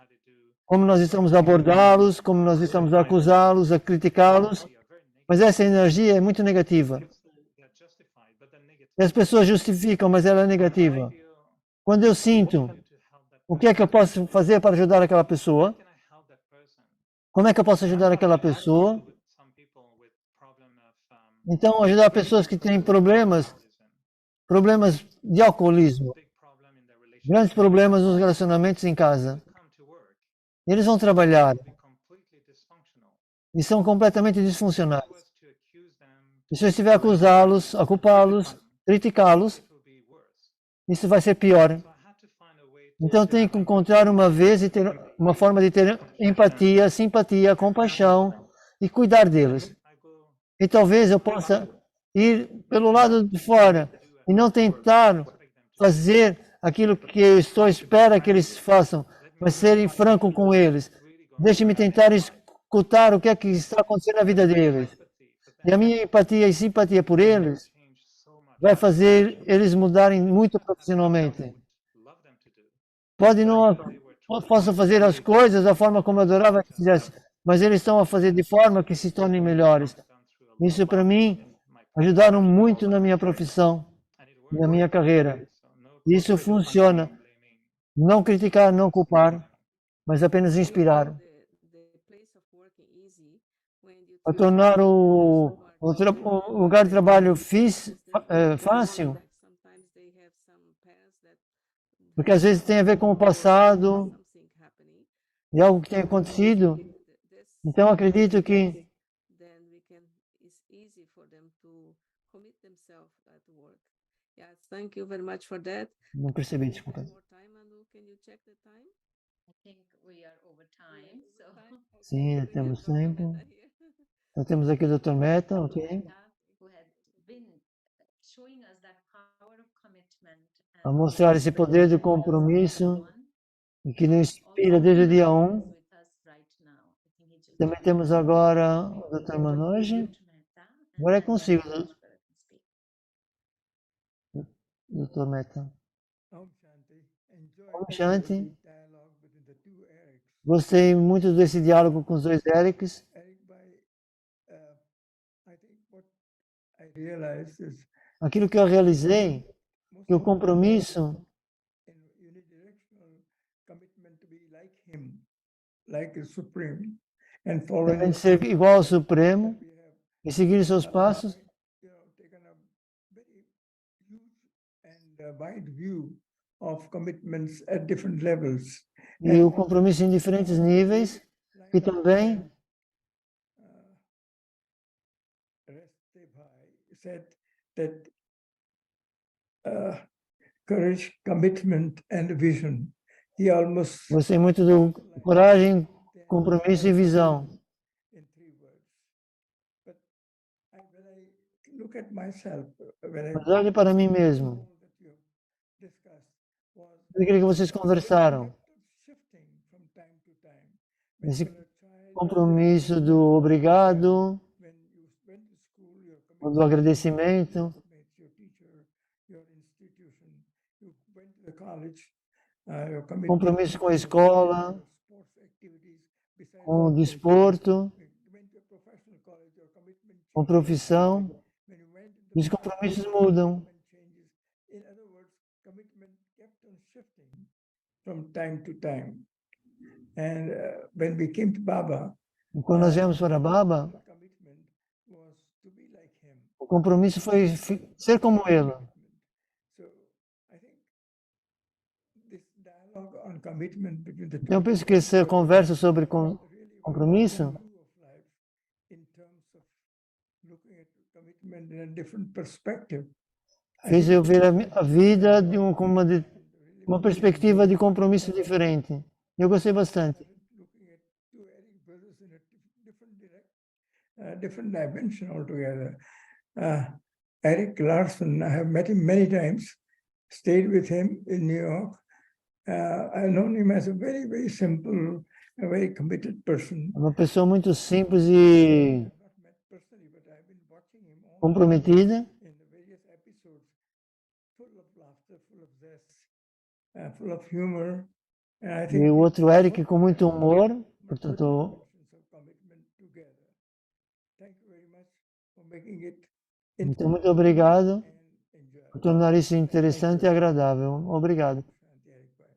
como nós estamos a abordá-los, como nós estamos a acusá-los, a criticá-los, mas essa energia é muito negativa. E as pessoas justificam, mas ela é negativa. Quando eu sinto, o que é que eu posso fazer para ajudar aquela pessoa? Como é que eu posso ajudar aquela pessoa? Então, ajudar pessoas que têm problemas de alcoolismo, grandes problemas nos relacionamentos em casa. Eles vão trabalhar e são completamente disfuncionais. E se eu estiver a acusá-los, a culpá-los, criticá-los, isso vai ser pior. Então tenho que encontrar uma vez e ter uma forma de ter empatia, simpatia, compaixão e cuidar deles. E talvez eu possa ir pelo lado de fora e não tentar fazer aquilo que eu estou à espera que eles façam, mas serem franco com eles. Deixe-me tentar escutar o que é que está acontecendo na vida deles. E a minha empatia e simpatia por eles vai fazer eles mudarem muito profissionalmente. Posso fazer as coisas da forma como eu adorava que fizesse, mas eles estão a fazer de forma que se tornem melhores. Isso para mim ajudaram muito na minha profissão, na minha carreira. Isso funciona. Não criticar, não culpar, mas apenas inspirar. Para tornar o lugar de trabalho fácil, porque às vezes tem a ver com o passado e algo que tem acontecido. Então acredito que Thank you very much for that. não percebi, desculpa. More time, Manu, can you check the time? I think we are over time. So Sim, We temos have Dr. tempo. Mehta here. Então temos aqui o Dr. Mehta, ok? Mehta, who had been showing us that power of commitment A and mostrar esse poder de compromisso e que nos inspira desde o dia 1. with us right now. I think he just Também temos agora o Dr. Manoj. Dr. Mehta, and Agora é then consigo, Dr. Ishwaran can speak. Dr. Mehta. Om Shanti. Enjoyed Om the Shanti. dialogue between the two Erics. Gostei muito desse diálogo com os dois Erics. Eric, I think what I realized is Aquilo que eu realizei, most que o of compromisso in unidirectional commitment to be like him, like the Supreme, and following também de ser igual ao Supremo we have e seguir os seus passos, taken a very huge and wide view of commitments at different levels. e o compromisso em diferentes níveis, que também Rastebhai said that courage, commitment, and vision. He almost gostei muito do coragem, compromisso e visão. in 3 words. But when I look at myself, when I Mas olhe para mim mesmo, that you have discussed was daquilo que vocês conversaram, shifting from time to time. esse When you were a child, compromisso do obrigado, when you went to school, your do agradecimento, your teacher, your institution, you went to the college, your commitment compromisso com a escola, sports activities, besides com o desporto, you went to a professional college, your commitment com changed. profissão, When you went e os into compromissos mudam. commitment changes. In other words, commitment kept on shifting from time to time. And when we came to Baba, E quando nós viemos para Baba, the commitment was to be like him. o compromisso foi ser como ele. So I think this dialogue on commitment between the Então eu two penso que essa conversa sobre really compromisso view of life in terms of looking at commitment in a different perspective. fez eu ver a vida com uma perspectiva de compromisso diferente. Eu gostei bastante. Looking at two Eric brothers in a different dimension altogether. Eric Larson, I have met him many times, stayed with him in New York. I've known him as a very, very simple, a very committed person. Uma pessoa muito simples e I've not met personally, but I've been watching him all comprometida. in the various episodes, full of laughter, full of zest, full of humor. And I E think o outro Eric com muito humor. Portanto, dimensions of commitment together. Thank you very much for making it então muito obrigado and enjoy. por tornar isso interessante e agradável. Obrigado. Shanti, Eric, bye.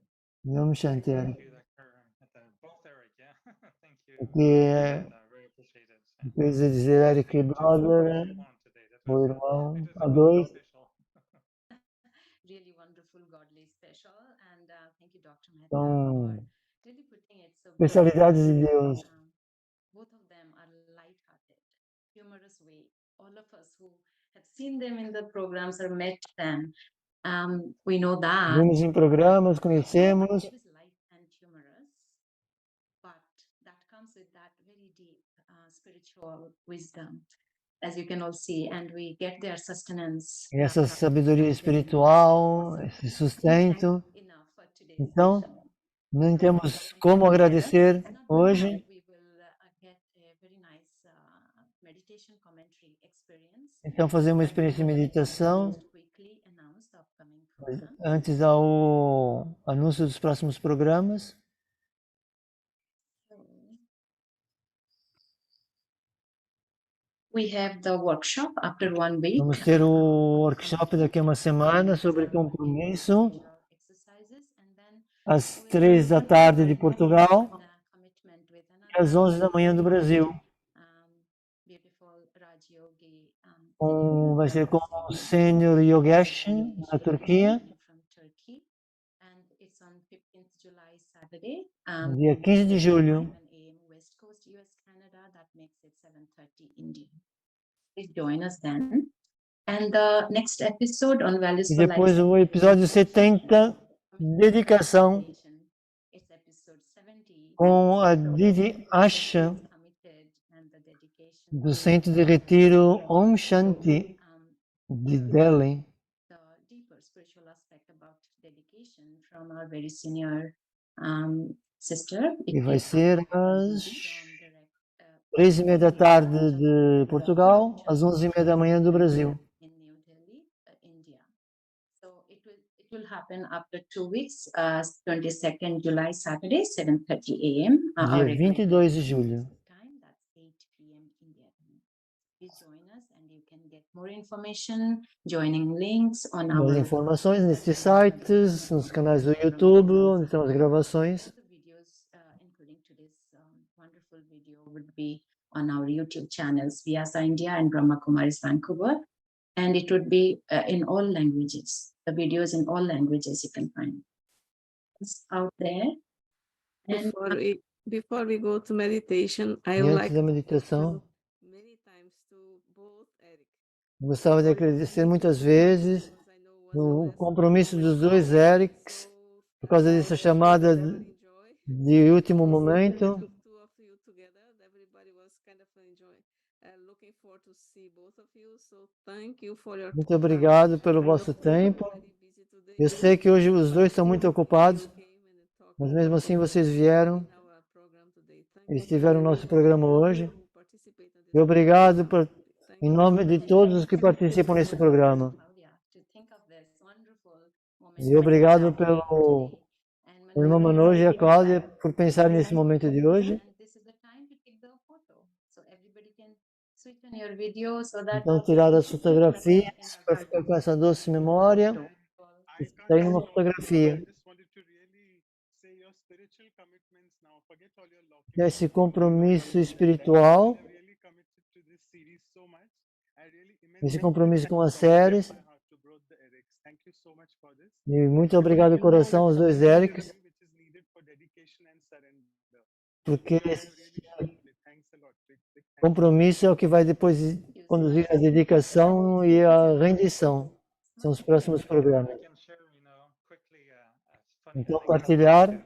Não me chante, Thank Eric. you, Dr. Mehta. Both Eric, yeah. Thank you. Porque é Very appreciated. coisa dizer Eric brother, One today. That meu was, irmão, it was a a dois. special. Really wonderful, godly, special, and thank you, Dr. Mehta, Então, for really putting it so especialidades de Deus. Both of them are light-hearted, humorous way. All of us who have seen them in the programs or met them, we know that Vimos em programas, conhecemos. it is light and humorous, but that comes with that very deep spiritual wisdom, as you can all see, and we get their sustenance. E essa sabedoria espiritual, esse sustento. Enough for today's Então, session. não temos como agradecer And not hoje. now, we will get a very nice meditation commentary experience. Então, fazer uma experiência de meditação Just quickly announce the upcoming program. antes ao anúncio dos próximos programas. we have the workshop after 1 week. Vamos ter o workshop daqui a uma semana sobre compromisso, Exercises, and then às 3 da tarde de Portugal commitment with e às 11 da manhã do Brasil. beautiful Raj Yogi Vai ser com o Senior Yogesh, na Turquia, from Turkey, and it's on 15th July, Saturday. dia 15 de julho. 7 a.m. West Coast, US, Canada. That makes it 7:30 India. Please join us then. And the next episode on Values E for depois Life. o episódio 70, dedicação, It's episode 70. com a Didi Asha, Committed and the dedication do Centro de Retiro Om Shanti de Delhi. the deeper spiritual aspect about dedication from our very senior sister. E vai ser às from direct, 3h30 da tarde de Portugal, às 11h30 da manhã do Brasil. in New Delhi, India. So it will happen after 2 weeks, 22nd July, Saturday, 7:30 a.m. Dia 22 de julho. Time, that's 8 p.m. India time. Please join us and you can get more information, joining links on Mais our informações nesses sites, nos canais do YouTube, onde estão as gravações. the videos, including today's wonderful video, would be on our YouTube channels, Vyasa India and Brahma Kumaris Vancouver. And it would be in all languages. The videos in all languages you can find. It's out there. And Before we go to meditation, I E would antes like da to meditação, many times to both Eric. gostaria de agradecer muitas vezes because I know was o compromisso dos dois Erics, por causa dessa chamada de último momento. Two of you together, everybody was kind of enjoying, looking forward to see both of you. So thank you for your Muito obrigado pelo vosso tempo. Eu sei que hoje os dois estão muito ocupados, mas mesmo assim vocês vieram e estiveram no nosso programa hoje. E obrigado em nome de todos os que participam nesse programa. Claudia, to think of this wonderful moment E obrigado pelo And irmão Manoj e a Cláudia por pensar nesse momento de hoje. And this is the time to take the photo. So everybody can switch on your video so that Então, tirar as fotografias para ficar com essa doce memória. Está aí uma fotografia. Esse compromisso espiritual, esse compromisso com as séries. E muito obrigado de coração aos dois Erics, porque esse compromisso é o que vai depois conduzir a dedicação e a rendição. São os próximos programas. Então, partilhar.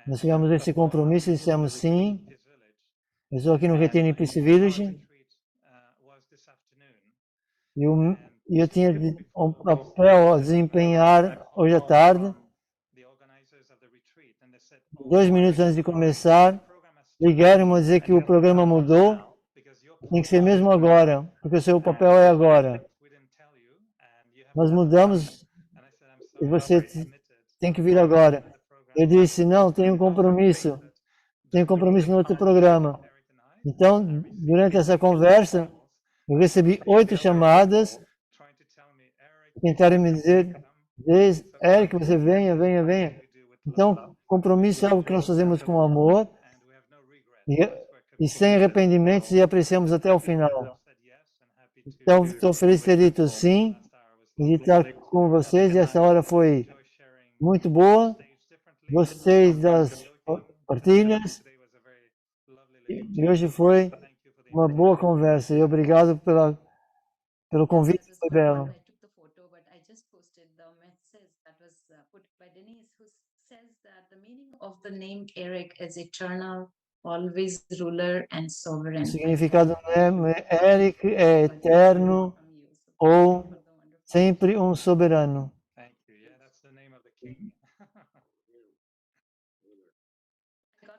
Nós tivemos esse compromisso e dissemos sim. Eu estou aqui no Retiro em Peace Village. E eu tinha um papel a desempenhar hoje à tarde. 2 minutos antes de começar, ligaram a dizer que o programa mudou. Tem que ser mesmo agora, porque o seu papel é agora. Nós mudamos e você tem que vir agora. Eu disse, não, tenho compromisso. Tenho compromisso no outro programa. Então, durante essa conversa, eu recebi 8 chamadas. Tentaram me dizer, Eric, você venha, venha, venha. Então, compromisso é algo que nós fazemos com amor e sem arrependimentos e apreciamos até o final. Então, estou feliz de ter dito sim e de estar com vocês. E essa hora foi muito boa. Gostei das partilhas. E hoje foi uma boa conversa. E obrigado pelo convite, foi belo. I took the photo, but I just posted the message that was put by Denise, who says that the meaning of the name Eric is eternal, always ruler and sovereign. O significado do nome Eric é eterno ou sempre um soberano. Thank you. Yeah, that's the name of the king.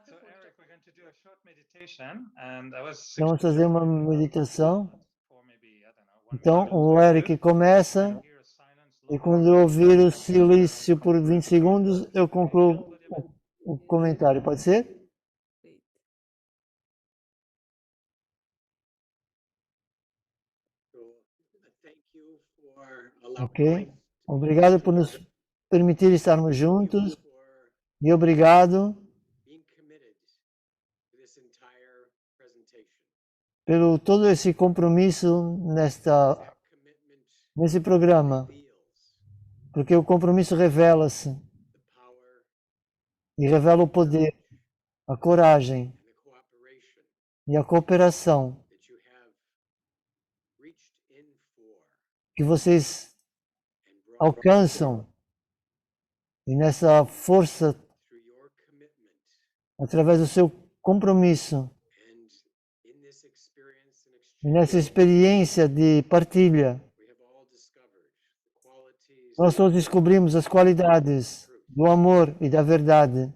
So Eric, we're going to do a short meditation, and I was Vamos fazer uma meditação. for maybe, I don't know, 1 Então, minute o or Eric começa hear a silence e quando eu ouvir o silêncio por 20 segundos, eu concluo o comentário. Pode ser? Thank you for allowing Ok? Obrigado por nos permitir estarmos juntos for e obrigado being committed to this entire presentation. pelo todo esse compromisso That commitment nesse programa, reveals porque o compromisso revela-se the power e revela o poder, a coragem and the cooperation e a cooperação that you have reached in for que vocês and brought alcançam e nessa força through your commitment através do seu compromisso and in this experience and e nessa exchange. experiência de partilha. We have all discovered the qualities Nós todos descobrimos as qualidades do amor e da verdade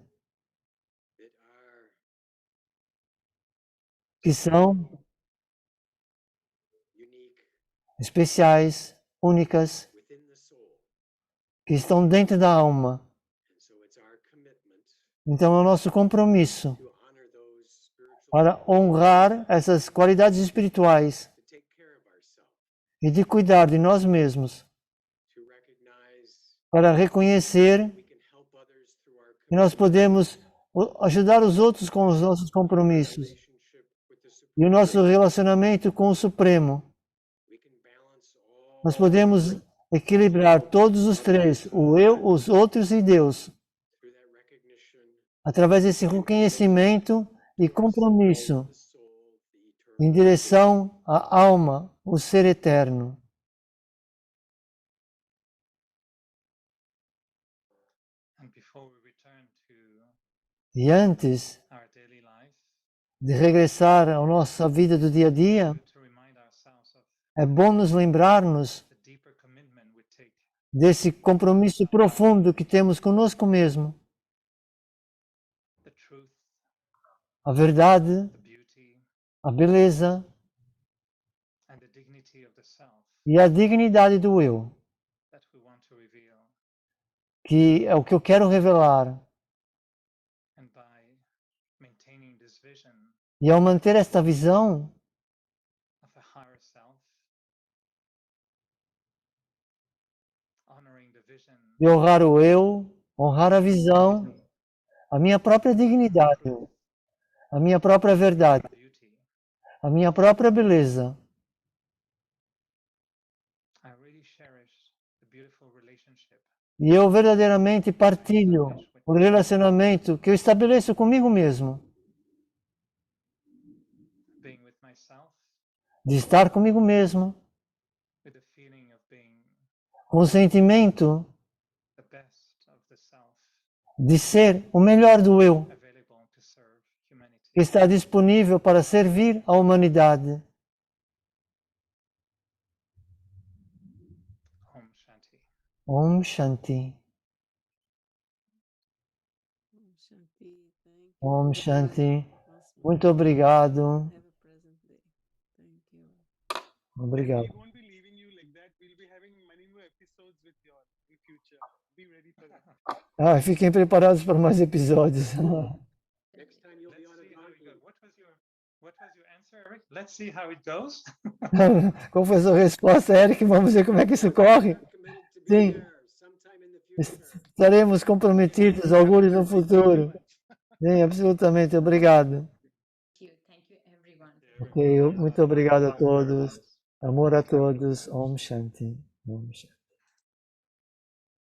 that are que são unique especiais, únicas, within the soul. que estão dentro da alma. And so it's our commitment Então é o nosso compromisso to honor those spiritual para honrar essas qualidades espirituais to take care of ourselves, e de cuidar de nós mesmos, to recognize para reconhecer we can help others through our que nós podemos ajudar os outros com os nossos compromissos relationship with the e o Supreme. nosso relacionamento com o Supremo. We can balance all Nós podemos equilibrar todos os três, o eu, os outros e Deus, through that recognition através desse reconhecimento e compromisso of the soul, the eternal. em direção à alma, o ser eterno. And before we return to E antes our daily life, de regressar à nossa vida do dia a dia, to remind ourselves of é bom nos lembrarmos the deeper commitment we take, desse compromisso profundo que temos conosco mesmo. the truth, A verdade, the beauty, a beleza and the dignity of the self e a dignidade do eu, that we want to reveal. que é o que eu quero revelar. And by maintaining this vision E ao manter esta visão of a higher self, honoring the vision, de honrar o eu, honrar a visão, a minha própria dignidade, a minha própria verdade, beauty, a minha própria beleza. I really cherish the beautiful relationship E eu verdadeiramente partilho o relacionamento que eu estabeleço comigo mesmo, being with myself, de estar comigo mesmo, with the feeling of being com o sentimento the best of the self, de ser o melhor do eu, available to serve humanity. que está disponível para servir a humanidade. Om Shanti. Om Shanti. Shanti, thank you. Om Shanti. Once more. Muito obrigado. Have a present day. Thank you. Obrigado. We won't be leaving you like that. We'll be having many more episodes with you all in future. Be ready for that. Fiquem preparados para mais episódios. Next time you'll be Let's on a see how it donkey. goes. What was your answer, Eric? Let's see how it goes. Qual foi a sua resposta, Eric? Vamos ver como é que isso corre. I'm committed to be Sim. there sometime in the future. Estaremos comprometidos, alguns no futuro. Sim, absolutamente. Obrigado. Thank you everyone. Ok, muito obrigado a todos. Amor a todos. Om Shanti. Om Shanti.